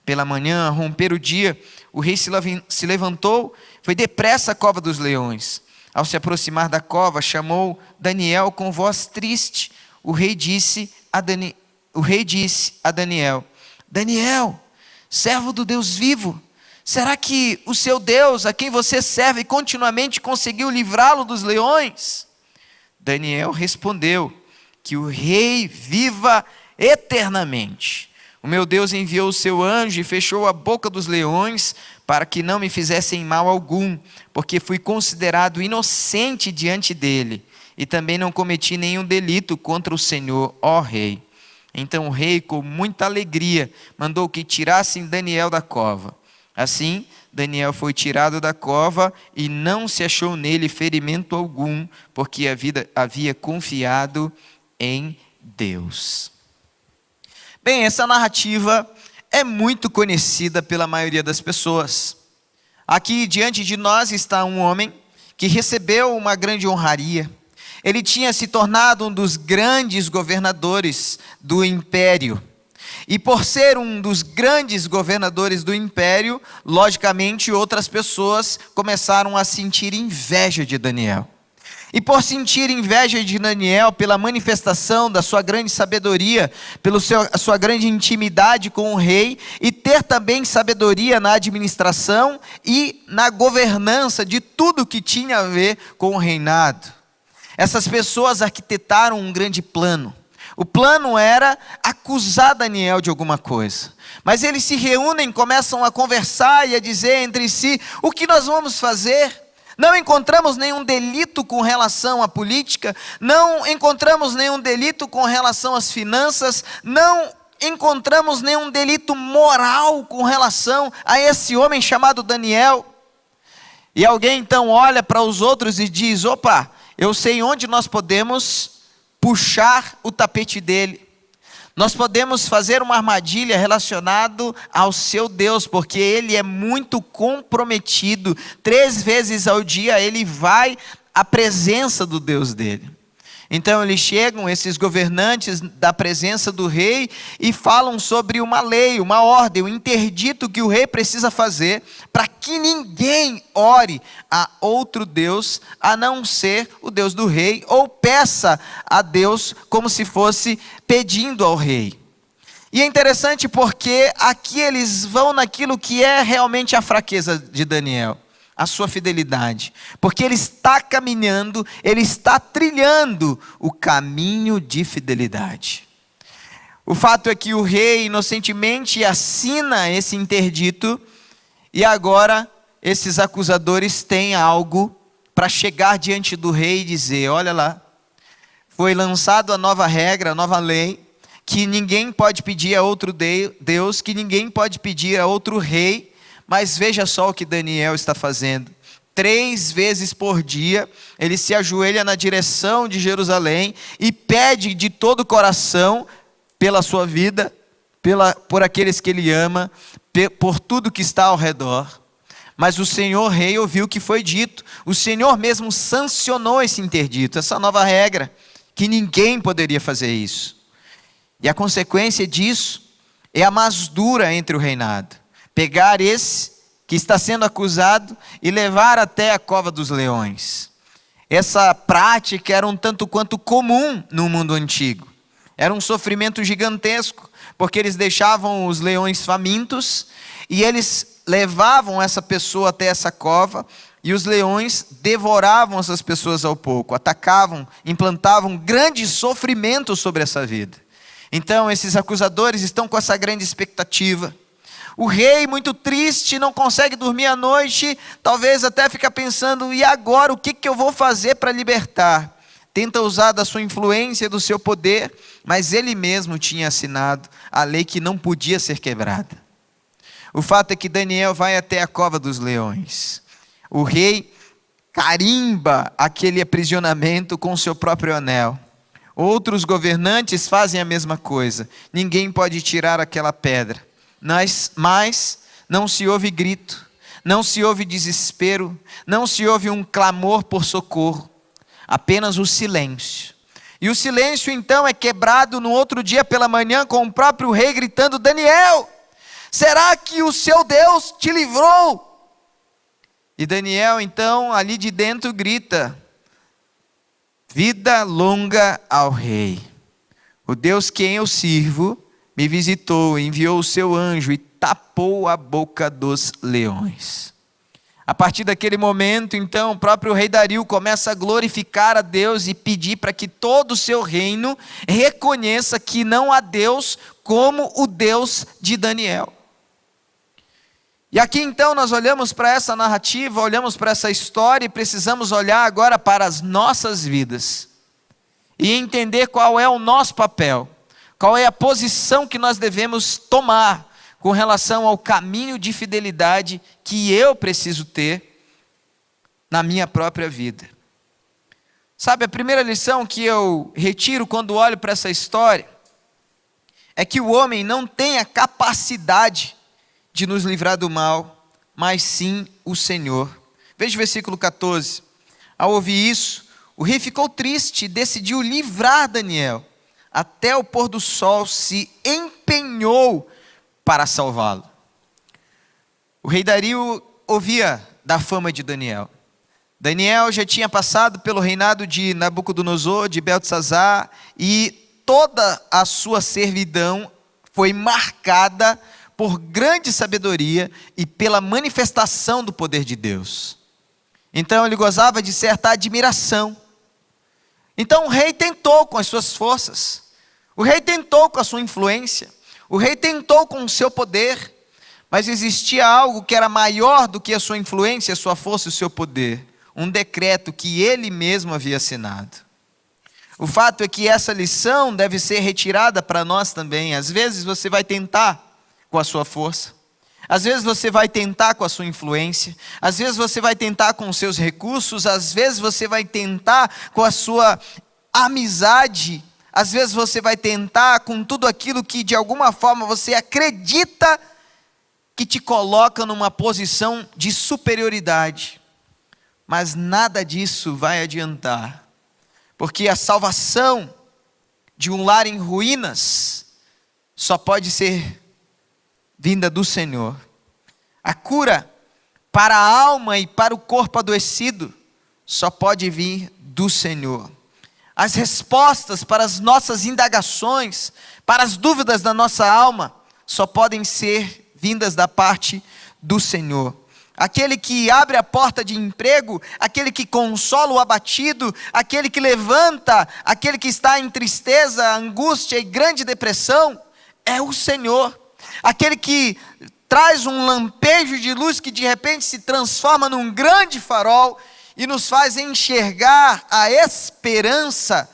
Speaker 9: Pela manhã, ao romper o dia, o rei se levantou, foi depressa à cova dos leões. Ao se aproximar da cova, chamou Daniel com voz triste. O rei disse a Daniel: Daniel, servo do Deus vivo, será que o seu Deus, a quem você serve continuamente, conseguiu livrá-lo dos leões? Daniel respondeu: Que o rei viva eternamente. O meu Deus enviou o seu anjo e fechou a boca dos leões para que não me fizessem mal algum, porque fui considerado inocente diante dele, e também não cometi nenhum delito contra o Senhor, ó rei. Então o rei, com muita alegria, mandou que tirassem Daniel da cova. Assim, Daniel foi tirado da cova e não se achou nele ferimento algum, porque havia confiado em Deus. Bem, essa narrativa é muito conhecida pela maioria das pessoas. Aqui diante de nós está um homem que recebeu uma grande honraria. Ele tinha se tornado um dos grandes governadores do império. E por ser um dos grandes governadores do império, logicamente outras pessoas começaram a sentir inveja de Daniel. E por sentir inveja de Daniel pela manifestação da sua grande sabedoria, pela sua grande intimidade com o rei, e ter também sabedoria na administração e na governança de tudo que tinha a ver com o reinado, essas pessoas arquitetaram um grande plano. O plano era acusar Daniel de alguma coisa. Mas eles se reúnem, começam a conversar e a dizer entre si: o que nós vamos fazer? Não encontramos nenhum delito com relação à política, não encontramos nenhum delito com relação às finanças, não encontramos nenhum delito moral com relação a esse homem chamado Daniel. E alguém então olha para os outros e diz: opa, eu sei onde nós podemos puxar o tapete dele. Nós podemos fazer uma armadilha relacionada ao seu Deus, porque ele é muito comprometido. 3 vezes ao dia ele vai à presença do Deus dele. Então eles chegam, esses governantes, da presença do rei e falam sobre uma lei, uma ordem, um interdito que o rei precisa fazer para que ninguém ore a outro Deus a não ser o Deus do rei, ou peça a Deus como se fosse pedindo ao rei. E é interessante porque aqui eles vão naquilo que é realmente a fraqueza de Daniel, a sua fidelidade, porque ele está caminhando, ele está trilhando o caminho de fidelidade. O fato é que o rei inocentemente assina esse interdito, e agora esses acusadores têm algo para chegar diante do rei e dizer: olha lá, foi lançado a nova regra, a nova lei, que ninguém pode pedir a outro Deus, que ninguém pode pedir a outro rei. Mas veja só o que Daniel está fazendo. 3 vezes por dia, ele se ajoelha na direção de Jerusalém e pede de todo o coração pela sua vida, por aqueles que ele ama, por tudo que está ao redor. Mas o Senhor rei ouviu o que foi dito. O Senhor mesmo sancionou esse interdito, essa nova regra, que ninguém poderia fazer isso. E a consequência disso é a masdura entre o reinado. Pegar esse que está sendo acusado e levar até a cova dos leões. Essa prática era um tanto quanto comum no mundo antigo. Era um sofrimento gigantesco, porque eles deixavam os leões famintos e eles levavam essa pessoa até essa cova, e os leões devoravam essas pessoas ao pouco, atacavam, implantavam grande sofrimento sobre essa vida. Então esses acusadores estão com essa grande expectativa. O rei, muito triste, não consegue dormir à noite, talvez até fica pensando: e agora, o que eu vou fazer para libertar? Tenta usar da sua influência, do seu poder, mas ele mesmo tinha assinado a lei que não podia ser quebrada. O fato é que Daniel vai até a cova dos leões. O rei carimba aquele aprisionamento com o seu próprio anel. Outros governantes fazem a mesma coisa. Ninguém pode tirar aquela pedra. Mas não se ouve grito, não se ouve desespero, não se ouve um clamor por socorro, apenas o silêncio. E o silêncio então é quebrado no outro dia pela manhã com o próprio rei gritando: Daniel, será que o seu Deus te livrou? E Daniel então ali de dentro grita: vida longa ao rei. O Deus quem eu sirvo me visitou, enviou o seu anjo e tapou a boca dos leões. A partir daquele momento, então, o próprio rei Dario começa a glorificar a Deus e pedir para que todo o seu reino reconheça que não há Deus como o Deus de Daniel. E aqui então nós olhamos para essa narrativa, olhamos para essa história e precisamos olhar agora para as nossas vidas e entender qual é o nosso papel. Qual é a posição que nós devemos tomar com relação ao caminho de fidelidade que eu preciso ter na minha própria vida? Sabe, a primeira lição que eu retiro quando olho para essa história é que o homem não tem a capacidade de nos livrar do mal, mas sim o Senhor. Veja o versículo 14. Ao ouvir isso, o rei ficou triste e decidiu livrar Daniel. Até o pôr do sol se empenhou para salvá-lo. O rei Dario ouvia da fama de Daniel. Daniel já tinha passado pelo reinado de Nabucodonosor, de Beltesazar, e toda a sua servidão foi marcada por grande sabedoria e pela manifestação do poder de Deus. Então ele gozava de certa admiração. Então o rei tentou com as suas forças. O rei tentou com a sua influência, o rei tentou com o seu poder, mas existia algo que era maior do que a sua influência, a sua força e o seu poder. Um decreto que ele mesmo havia assinado. O fato é que essa lição deve ser retirada para nós também. Às vezes você vai tentar com a sua força, às vezes você vai tentar com a sua influência, às vezes você vai tentar com os seus recursos, às vezes você vai tentar com a sua amizade, às vezes você vai tentar com tudo aquilo que de alguma forma você acredita que te coloca numa posição de superioridade. Mas nada disso vai adiantar, porque a salvação de um lar em ruínas só pode ser vinda do Senhor. A cura para a alma e para o corpo adoecido só pode vir do Senhor. As respostas para as nossas indagações, para as dúvidas da nossa alma, só podem ser vindas da parte do Senhor. Aquele que abre a porta de emprego, aquele que consola o abatido, aquele que levanta, aquele que está em tristeza, angústia e grande depressão, é o Senhor. Aquele que traz um lampejo de luz que de repente se transforma num grande farol e nos faz enxergar a esperança,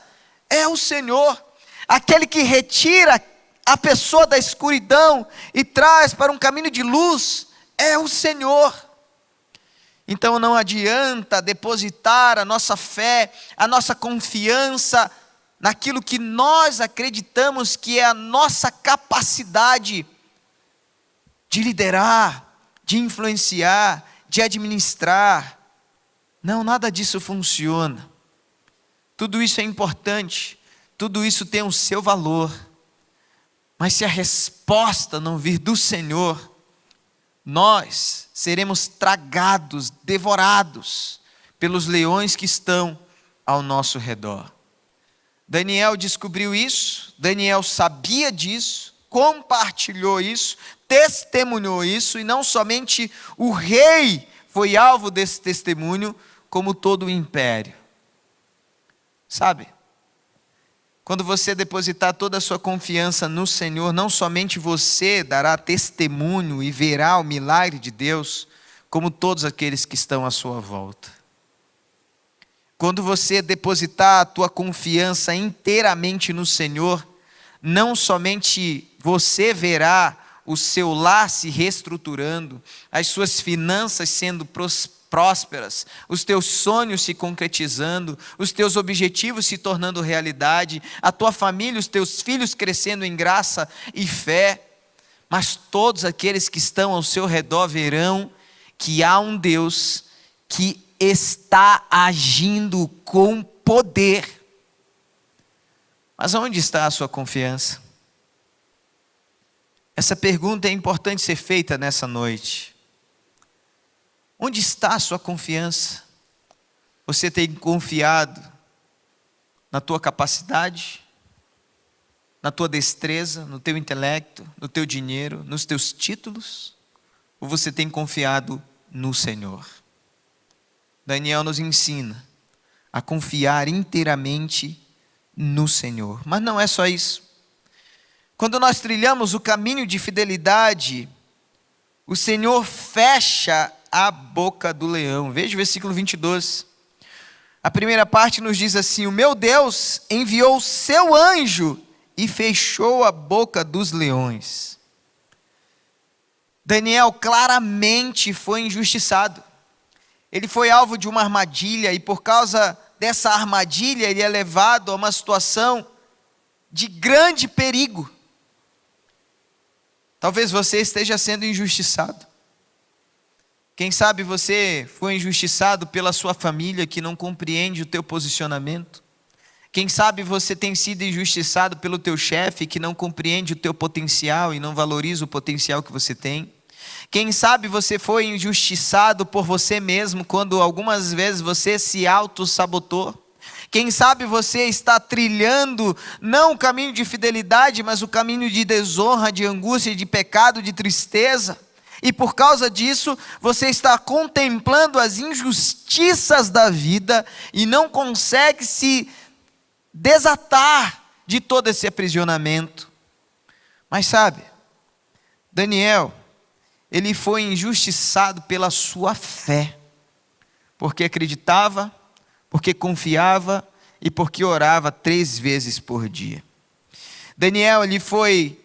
Speaker 9: é o Senhor. Aquele que retira a pessoa da escuridão e traz para um caminho de luz, é o Senhor. Então não adianta depositar a nossa fé, a nossa confiança naquilo que nós acreditamos que é a nossa capacidade de liderar, de influenciar, de administrar. Não, nada disso funciona. Tudo isso é importante, tudo isso tem o seu valor. Mas se a resposta não vir do Senhor, nós seremos tragados, devorados pelos leões que estão ao nosso redor. Daniel descobriu isso, Daniel sabia disso, compartilhou isso, testemunhou isso, e não somente o rei foi alvo desse testemunho, como todo o império. Sabe? Quando você depositar toda a sua confiança no Senhor, não somente você dará testemunho e verá o milagre de Deus, como todos aqueles que estão à sua volta. Quando você depositar a tua confiança inteiramente no Senhor, não somente você verá o seu lar se reestruturando, as suas finanças sendo prósperas, os teus sonhos se concretizando, os teus objetivos se tornando realidade, a tua família, os teus filhos crescendo em graça e fé, mas todos aqueles que estão ao seu redor verão que há um Deus que está agindo com poder. Mas onde está a sua confiança? Essa pergunta é importante ser feita nessa noite. Onde está a sua confiança? Você tem confiado na tua capacidade, na tua destreza, no teu intelecto, no teu dinheiro, nos teus títulos? Ou você tem confiado no Senhor? Daniel nos ensina a confiar inteiramente no Senhor. Mas não é só isso. Quando nós trilhamos o caminho de fidelidade, o Senhor fecha a boca do leão. Veja o versículo 22. A primeira parte nos diz assim: o meu Deus enviou o seu anjo e fechou a boca dos leões. Daniel claramente foi injustiçado. Ele foi alvo de uma armadilha, e por causa dessa armadilha ele é levado a uma situação de grande perigo. Talvez você esteja sendo injustiçado. Quem sabe você foi injustiçado pela sua família que não compreende o teu posicionamento. Quem sabe você tem sido injustiçado pelo teu chefe que não compreende o teu potencial e não valoriza o potencial que você tem. Quem sabe você foi injustiçado por você mesmo quando algumas vezes você se auto-sabotou. Quem sabe você está trilhando não o caminho de fidelidade, mas o caminho de desonra, de angústia, de pecado, de tristeza. E por causa disso, você está contemplando as injustiças da vida e não consegue se desatar de todo esse aprisionamento. Mas sabe, Daniel, ele foi injustiçado pela sua fé, porque acreditava, porque confiava e porque orava 3 vezes por dia. Daniel, ele foi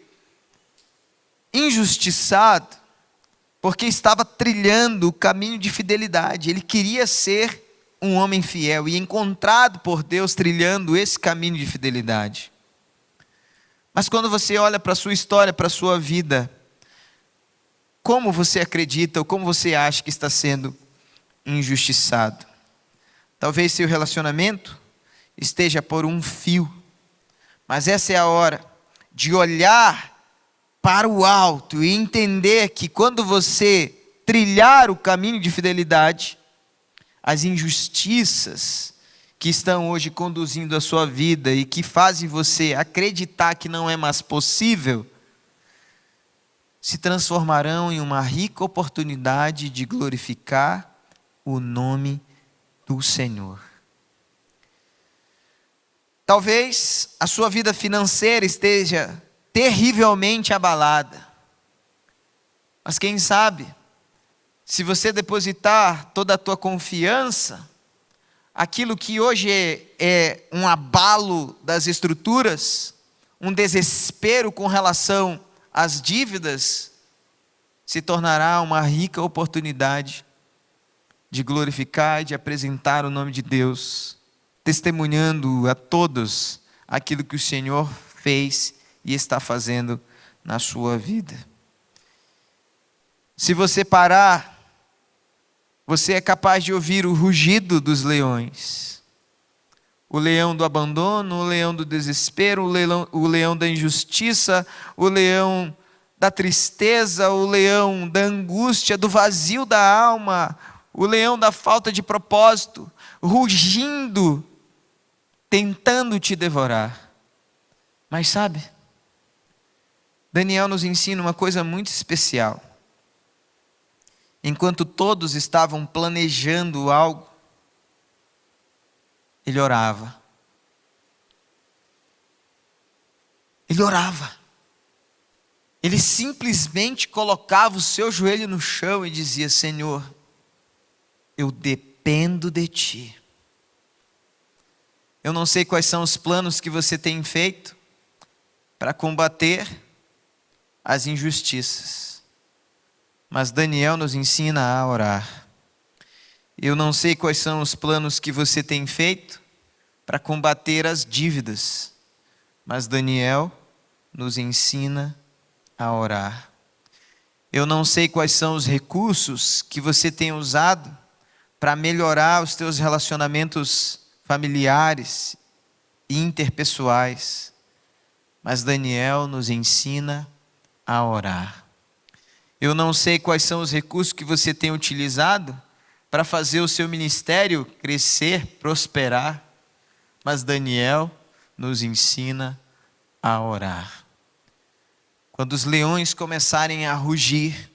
Speaker 9: injustiçado porque estava trilhando o caminho de fidelidade. Ele queria ser um homem fiel e encontrado por Deus trilhando esse caminho de fidelidade. Mas quando você olha para a sua história, para a sua vida, como você acredita ou como você acha que está sendo injustiçado? Talvez seu relacionamento esteja por um fio, mas essa é a hora de olhar para o alto e entender que quando você trilhar o caminho de fidelidade, as injustiças que estão hoje conduzindo a sua vida e que fazem você acreditar que não é mais possível, se transformarão em uma rica oportunidade de glorificar o nome do Senhor. Talvez a sua vida financeira esteja terrivelmente abalada, mas quem sabe, se você depositar toda a tua confiança, aquilo que hoje é um abalo das estruturas, um desespero com relação às dívidas, se tornará uma rica oportunidade de glorificar e de apresentar o nome de Deus, testemunhando a todos aquilo que o Senhor fez e está fazendo na sua vida. Se você parar, você é capaz de ouvir o rugido dos leões. O leão do abandono, o leão do desespero, o leão da injustiça, o leão da tristeza, o leão da angústia, do vazio da alma, o leão da falta de propósito, rugindo, tentando te devorar. Mas sabe, Daniel nos ensina uma coisa muito especial. Enquanto todos estavam planejando algo, ele orava. Ele orava. Ele simplesmente colocava o seu joelho no chão e dizia: Senhor, eu dependo de Ti. Eu não sei quais são os planos que você tem feito para combater as injustiças. Mas Daniel nos ensina a orar. Eu não sei quais são os planos que você tem feito para combater as dívidas, mas Daniel nos ensina a orar. Eu não sei quais são os recursos que você tem usado para melhorar os teus relacionamentos familiares e interpessoais, mas Daniel nos ensina a orar. Eu não sei quais são os recursos que você tem utilizado para fazer o seu ministério crescer, prosperar, mas Daniel nos ensina a orar. Quando os leões começarem a rugir,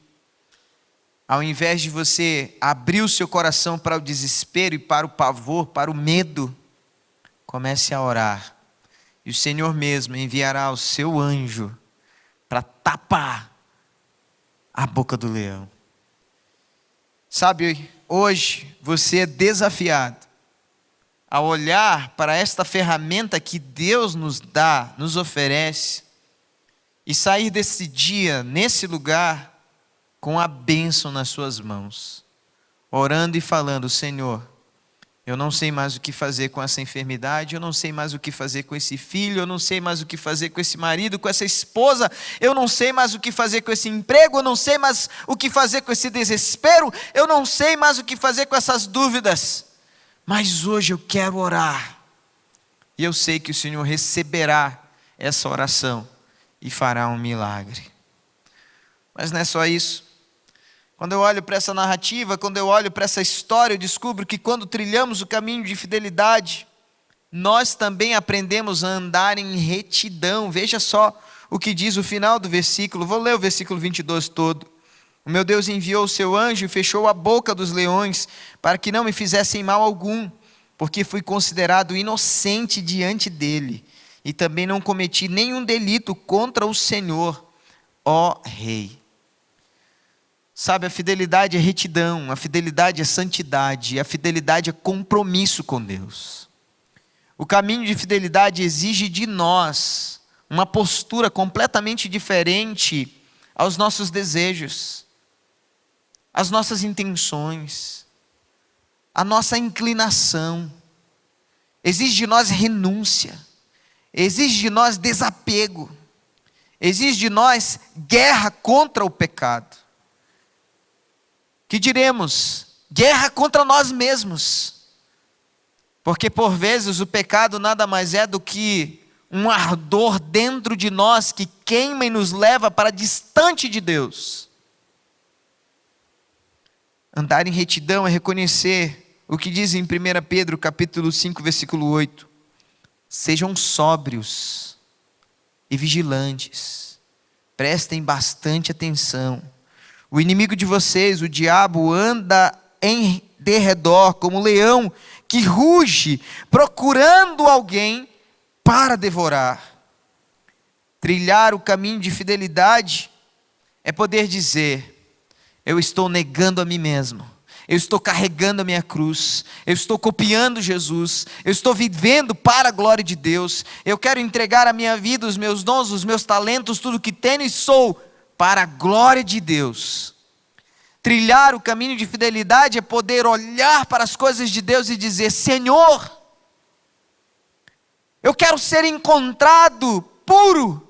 Speaker 9: ao invés de você abrir o seu coração para o desespero e para o pavor, para o medo, comece a orar. E o Senhor mesmo enviará o seu anjo para tapar a boca do leão. Sabe, hoje você é desafiado a olhar para esta ferramenta que Deus nos dá, nos oferece, e sair desse dia, nesse lugar, com a bênção nas suas mãos, orando e falando: Senhor, eu não sei mais o que fazer com essa enfermidade, eu não sei mais o que fazer com esse filho, eu não sei mais o que fazer com esse marido, com essa esposa, eu não sei mais o que fazer com esse emprego, eu não sei mais o que fazer com esse desespero, eu não sei mais o que fazer com essas dúvidas, mas hoje eu quero orar, e eu sei que o Senhor receberá essa oração e fará um milagre. Mas não é só isso. Quando eu olho para essa narrativa, quando eu olho para essa história, eu descubro que quando trilhamos o caminho de fidelidade, nós também aprendemos a andar em retidão. Veja só o que diz o final do versículo. Vou ler o versículo 22 todo. O meu Deus enviou o seu anjo e fechou a boca dos leões, para que não me fizessem mal algum, porque fui considerado inocente diante dele. e também não cometi nenhum delito contra o Senhor, ó Rei. Sabe, a fidelidade é retidão, a fidelidade é santidade, a fidelidade é compromisso com Deus. O caminho de fidelidade exige de nós uma postura completamente diferente aos nossos desejos, às nossas intenções, à nossa inclinação. Exige de nós renúncia, exige de nós desapego, exige de nós guerra contra o pecado. Que diremos? Guerra contra nós mesmos. Porque por vezes o pecado nada mais é do que um ardor dentro de nós que queima e nos leva para distante de Deus. Andar em retidão é reconhecer o que diz em 1 Pedro capítulo 5, versículo 8. Sejam sóbrios e vigilantes. Prestem bastante atenção. O inimigo de vocês, o diabo, anda em derredor como leão que ruge, procurando alguém para devorar. Trilhar o caminho de fidelidade é poder dizer: eu estou negando a mim mesmo, eu estou carregando a minha cruz, eu estou copiando Jesus, eu estou vivendo para a glória de Deus, eu quero entregar a minha vida, os meus dons, os meus talentos, tudo que tenho e sou, para a glória de Deus. Trilhar o caminho de fidelidade é poder olhar para as coisas de Deus e dizer: Senhor, eu quero ser encontrado puro.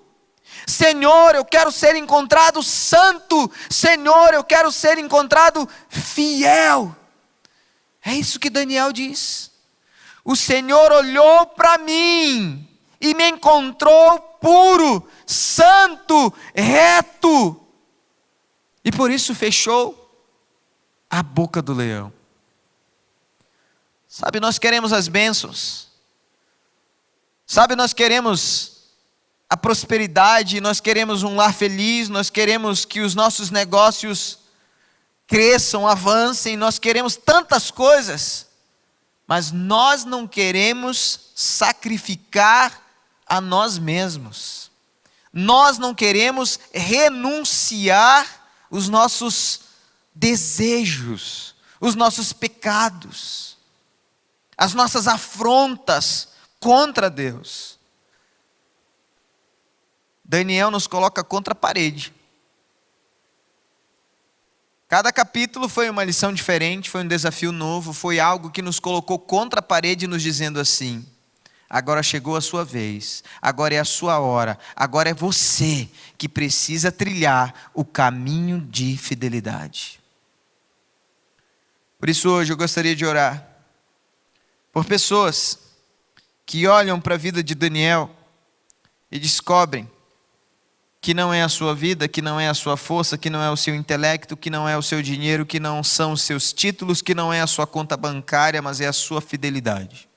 Speaker 9: Senhor, eu quero ser encontrado santo. Senhor, eu quero ser encontrado fiel. É isso que Daniel diz. O Senhor olhou para mim e me encontrou puro, santo, reto. E por isso fechou a boca do leão. Sabe, nós queremos as bênçãos. Sabe, nós queremos a prosperidade, nós queremos um lar feliz, nós queremos que os nossos negócios cresçam, avancem, nós queremos tantas coisas, mas nós não queremos sacrificar a nós mesmos. Nós não queremos renunciar os nossos desejos, os nossos pecados, as nossas afrontas contra Deus. Daniel nos coloca contra a parede. Cada capítulo foi uma lição diferente, foi um desafio novo, foi algo que nos colocou contra a parede, nos dizendo assim: agora chegou a sua vez, agora é a sua hora, agora é você que precisa trilhar o caminho de fidelidade. Por isso hoje eu gostaria de orar por pessoas que olham para a vida de Daniel e descobrem que não é a sua vida, que não é a sua força, que não é o seu intelecto, que não é o seu dinheiro, que não são os seus títulos, que não é a sua conta bancária, mas é a sua fidelidade.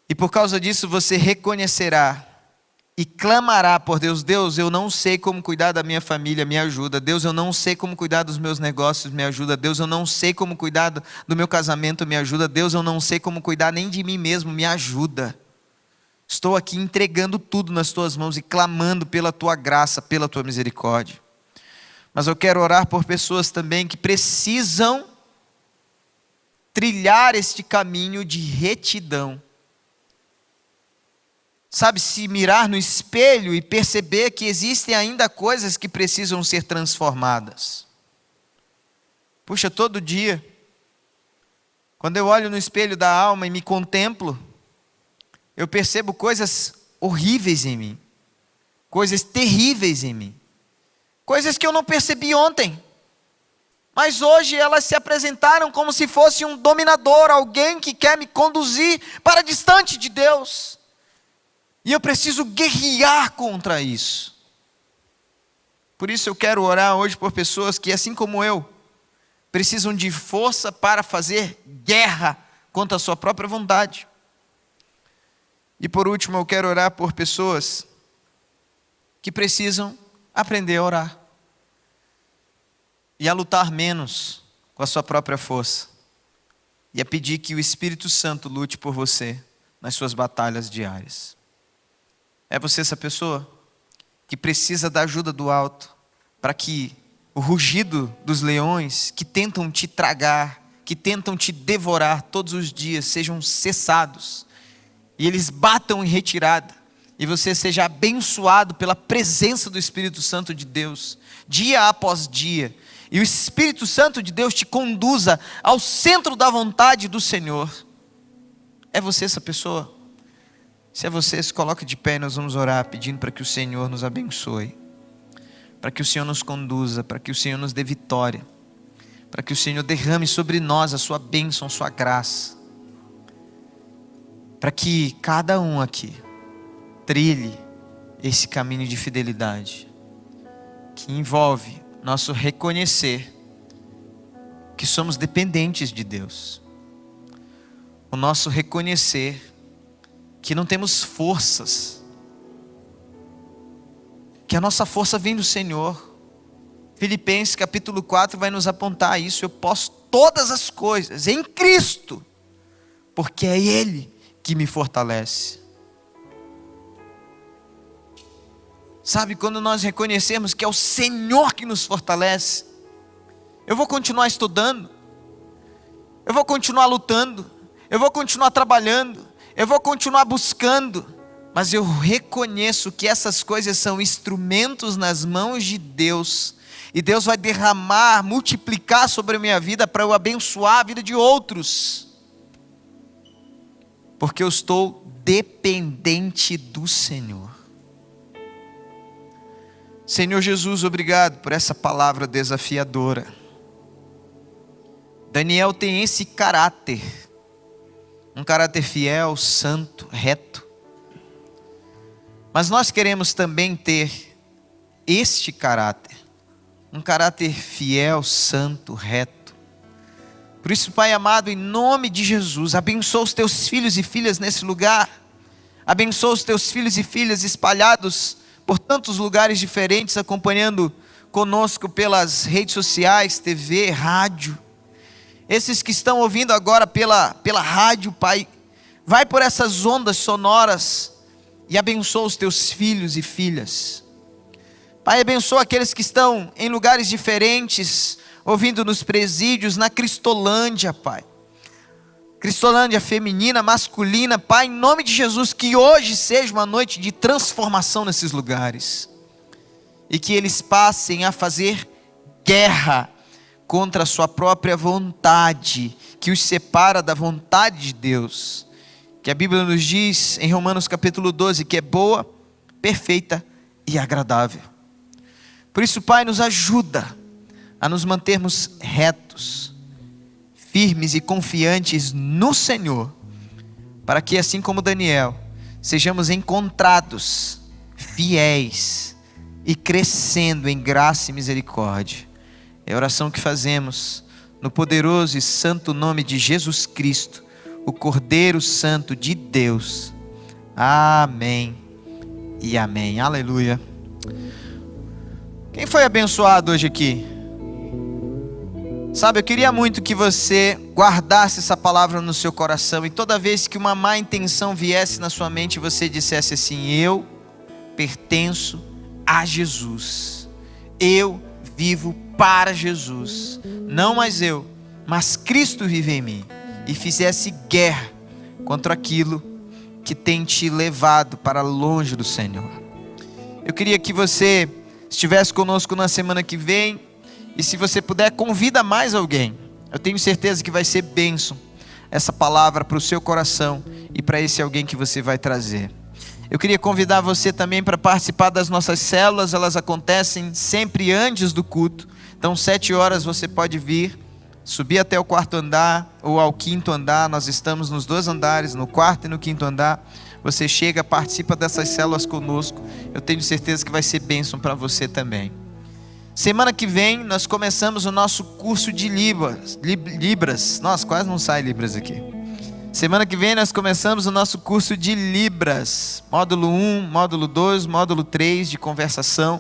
Speaker 9: E por causa disso você reconhecerá e clamará por Deus: Deus, eu não sei como cuidar da minha família, me ajuda. Deus, eu não sei como cuidar dos meus negócios, me ajuda. Deus, eu não sei como cuidar do meu casamento, me ajuda. Deus, eu não sei como cuidar nem de mim mesmo, me ajuda. Estou aqui entregando tudo nas tuas mãos e clamando pela tua graça, pela tua misericórdia. Mas eu quero orar por pessoas também que precisam trilhar este caminho de retidão. Sabe, se mirar no espelho e perceber que existem ainda coisas que precisam ser transformadas. Puxa, todo dia, quando eu olho no espelho da alma e me contemplo, eu percebo coisas horríveis em mim, coisas terríveis em mim, coisas que eu não percebi ontem, mas hoje elas se apresentaram como se fosse um dominador, alguém que quer me conduzir para distante de Deus, e eu preciso guerrear contra isso. Por isso eu quero orar hoje por pessoas que, assim como eu, precisam de força para fazer guerra contra a sua própria vontade. E por último, eu quero orar por pessoas que precisam aprender a orar e a lutar menos com a sua própria força e a pedir que o Espírito Santo lute por você nas suas batalhas diárias. É você essa pessoa que precisa da ajuda do alto para que o rugido dos leões que tentam te tragar, que tentam te devorar todos os dias, sejam cessados e eles batam em retirada e você seja abençoado pela presença do Espírito Santo de Deus, dia após dia, e o Espírito Santo de Deus te conduza ao centro da vontade do Senhor. É você essa pessoa? Se é você, se coloque de pé e nós vamos orar pedindo para que o Senhor nos abençoe, para que o Senhor nos conduza, para que o Senhor nos dê vitória, para que o Senhor derrame sobre nós a sua bênção, a sua graça, para que cada um aqui trilhe esse caminho de fidelidade, que envolve nosso reconhecer que somos dependentes de Deus, o nosso reconhecer que não temos forças, que a nossa força vem do Senhor. Filipenses capítulo 4 vai nos apontar isso. Eu posso todas as coisas em Cristo, porque é Ele que me fortalece. Sabe, quando nós reconhecemos que é o Senhor que nos fortalece, eu vou continuar estudando, eu vou continuar lutando, eu vou continuar trabalhando, eu vou continuar buscando, mas eu reconheço que essas coisas são instrumentos nas mãos de Deus, e Deus vai derramar, multiplicar sobre a minha vida para eu abençoar a vida de outros, porque eu estou dependente do Senhor. Senhor Jesus, obrigado por essa palavra desafiadora. Daniel tem esse caráter, um caráter fiel, santo, reto. Mas nós queremos também ter este caráter, um caráter fiel, santo, reto. Por isso, Pai amado, em nome de Jesus, abençoa os teus filhos e filhas nesse lugar. Abençoa os teus filhos e filhas espalhados por tantos lugares diferentes, acompanhando conosco pelas redes sociais, TV, rádio. Esses que estão ouvindo agora pela rádio, Pai, vai por essas ondas sonoras e abençoa os teus filhos e filhas. Pai, abençoa aqueles que estão em lugares diferentes, ouvindo nos presídios, na Cristolândia, Pai. Cristolândia feminina, masculina, Pai, em nome de Jesus, que hoje seja uma noite de transformação nesses lugares. E que eles passem a fazer guerra contra a sua própria vontade, que os separa da vontade de Deus, que a Bíblia nos diz em Romanos capítulo 12, que é boa, perfeita e agradável. Por isso, Pai, nos ajuda a nos mantermos retos, firmes e confiantes no Senhor, para que assim como Daniel, sejamos encontrados fiéis e crescendo em graça e misericórdia. É a oração que fazemos no poderoso e santo nome de Jesus Cristo, o Cordeiro Santo de Deus. Amém e amém. Aleluia. Quem foi abençoado hoje aqui? Sabe, eu queria muito que você guardasse essa palavra no seu coração e toda vez que uma má intenção viesse na sua mente, você dissesse assim: eu pertenço a Jesus. Eu vivo para Jesus, não mais eu, mas Cristo vive em mim, e fizesse guerra contra aquilo que tem te levado para longe do Senhor. Eu queria que você estivesse conosco na semana que vem, e se você puder, convida mais alguém. Eu tenho certeza que vai ser bênção essa palavra para o seu coração e para esse alguém que você vai trazer. Eu queria convidar você também para participar das nossas células. Elas acontecem sempre antes do culto. Então 7 horas você pode vir, subir até o 4º andar ou ao 5º andar. Nós estamos nos 2 andares, no 4º e no 5º andar. Você chega, participa dessas células conosco. Eu tenho certeza que vai ser bênção para você também. Semana que vem nós começamos o nosso curso de Libras. Nossa, quase não sai Libras aqui. Semana que vem nós começamos o nosso curso de Libras. Módulo 1, módulo 2, módulo 3 de conversação.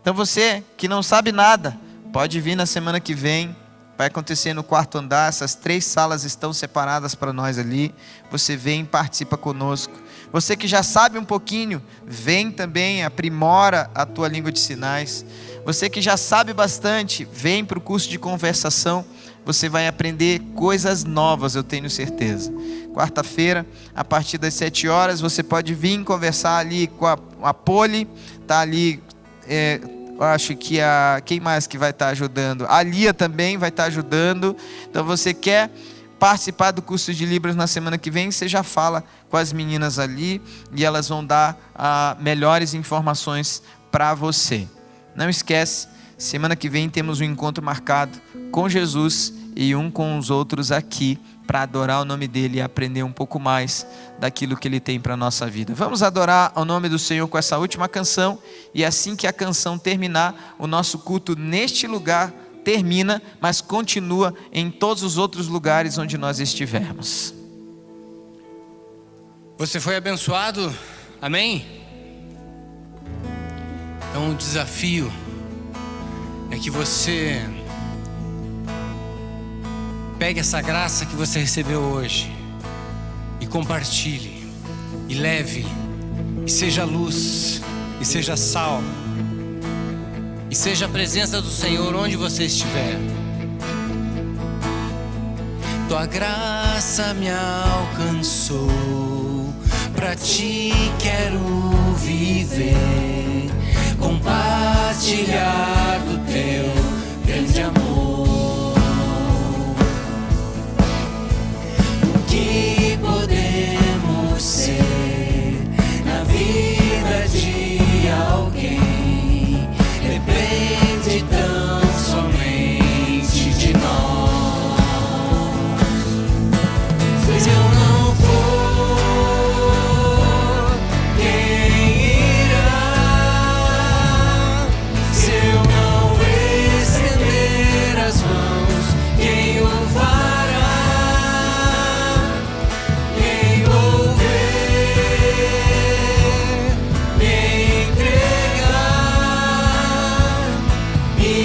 Speaker 9: Então você que não sabe nada, pode vir na semana que vem Vai acontecer no 4º andar, essas 3 salas estão separadas para nós ali. Você vem e participa conosco. Você que já sabe um pouquinho, vem também, aprimora a tua língua de sinais. Você que já sabe bastante, vem para o curso de conversação. Você vai aprender coisas novas, eu tenho certeza. Quarta-feira, a partir das 7 horas, você pode vir conversar ali com a Poli. Está ali, eu acho que quem mais que vai estar ajudando? A Lia também vai estar ajudando. Então você quer participar do curso de Libras na semana que vem, você já fala com as meninas ali e elas vão dar melhores informações para você. Não esquece, semana que vem temos um encontro marcado com Jesus e um com os outros aqui para adorar o nome dele e aprender um pouco mais daquilo que ele tem para a nossa vida. Vamos adorar ao nome do Senhor com essa última canção, e assim que a canção terminar, o nosso culto neste lugar termina, mas continua em todos os outros lugares onde nós estivermos.
Speaker 2: Você foi abençoado? Amém? Então o desafio é que você pegue essa graça que você recebeu hoje e compartilhe, e leve, e seja luz, e seja sal, e seja a presença do Senhor onde você estiver. Tua graça me alcançou, pra ti quero viver, compartilhar do teu grande amor. O que podemos ser na vida de alguém depende tão somente de nós. Se eu não for, quem irá? Se eu não estender as mãos, quem o fará? Quem ouvir, me entregar, me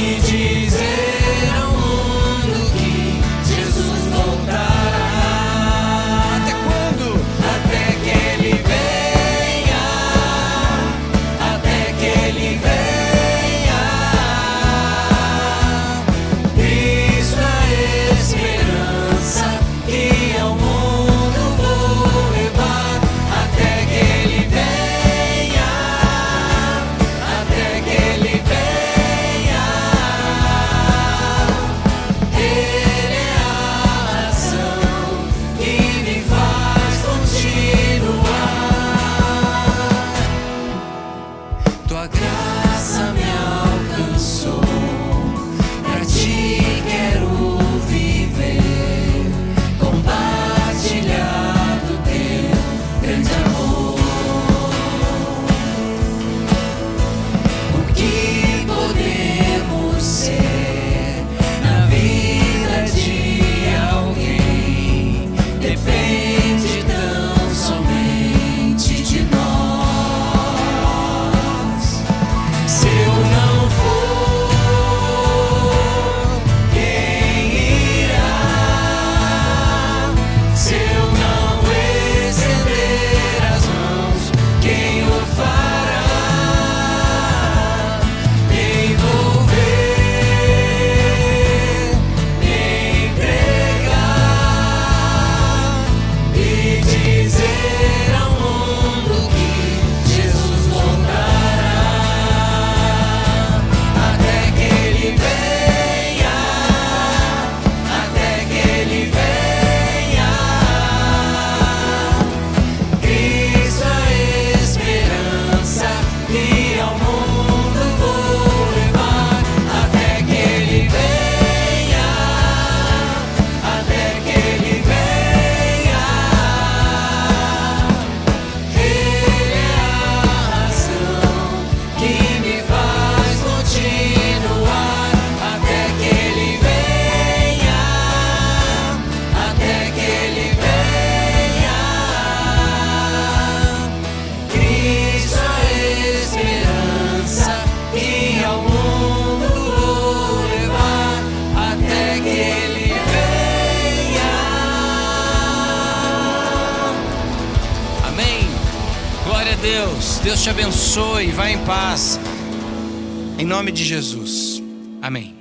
Speaker 2: Deus te abençoe. Vá em paz. Em nome de Jesus. Amém.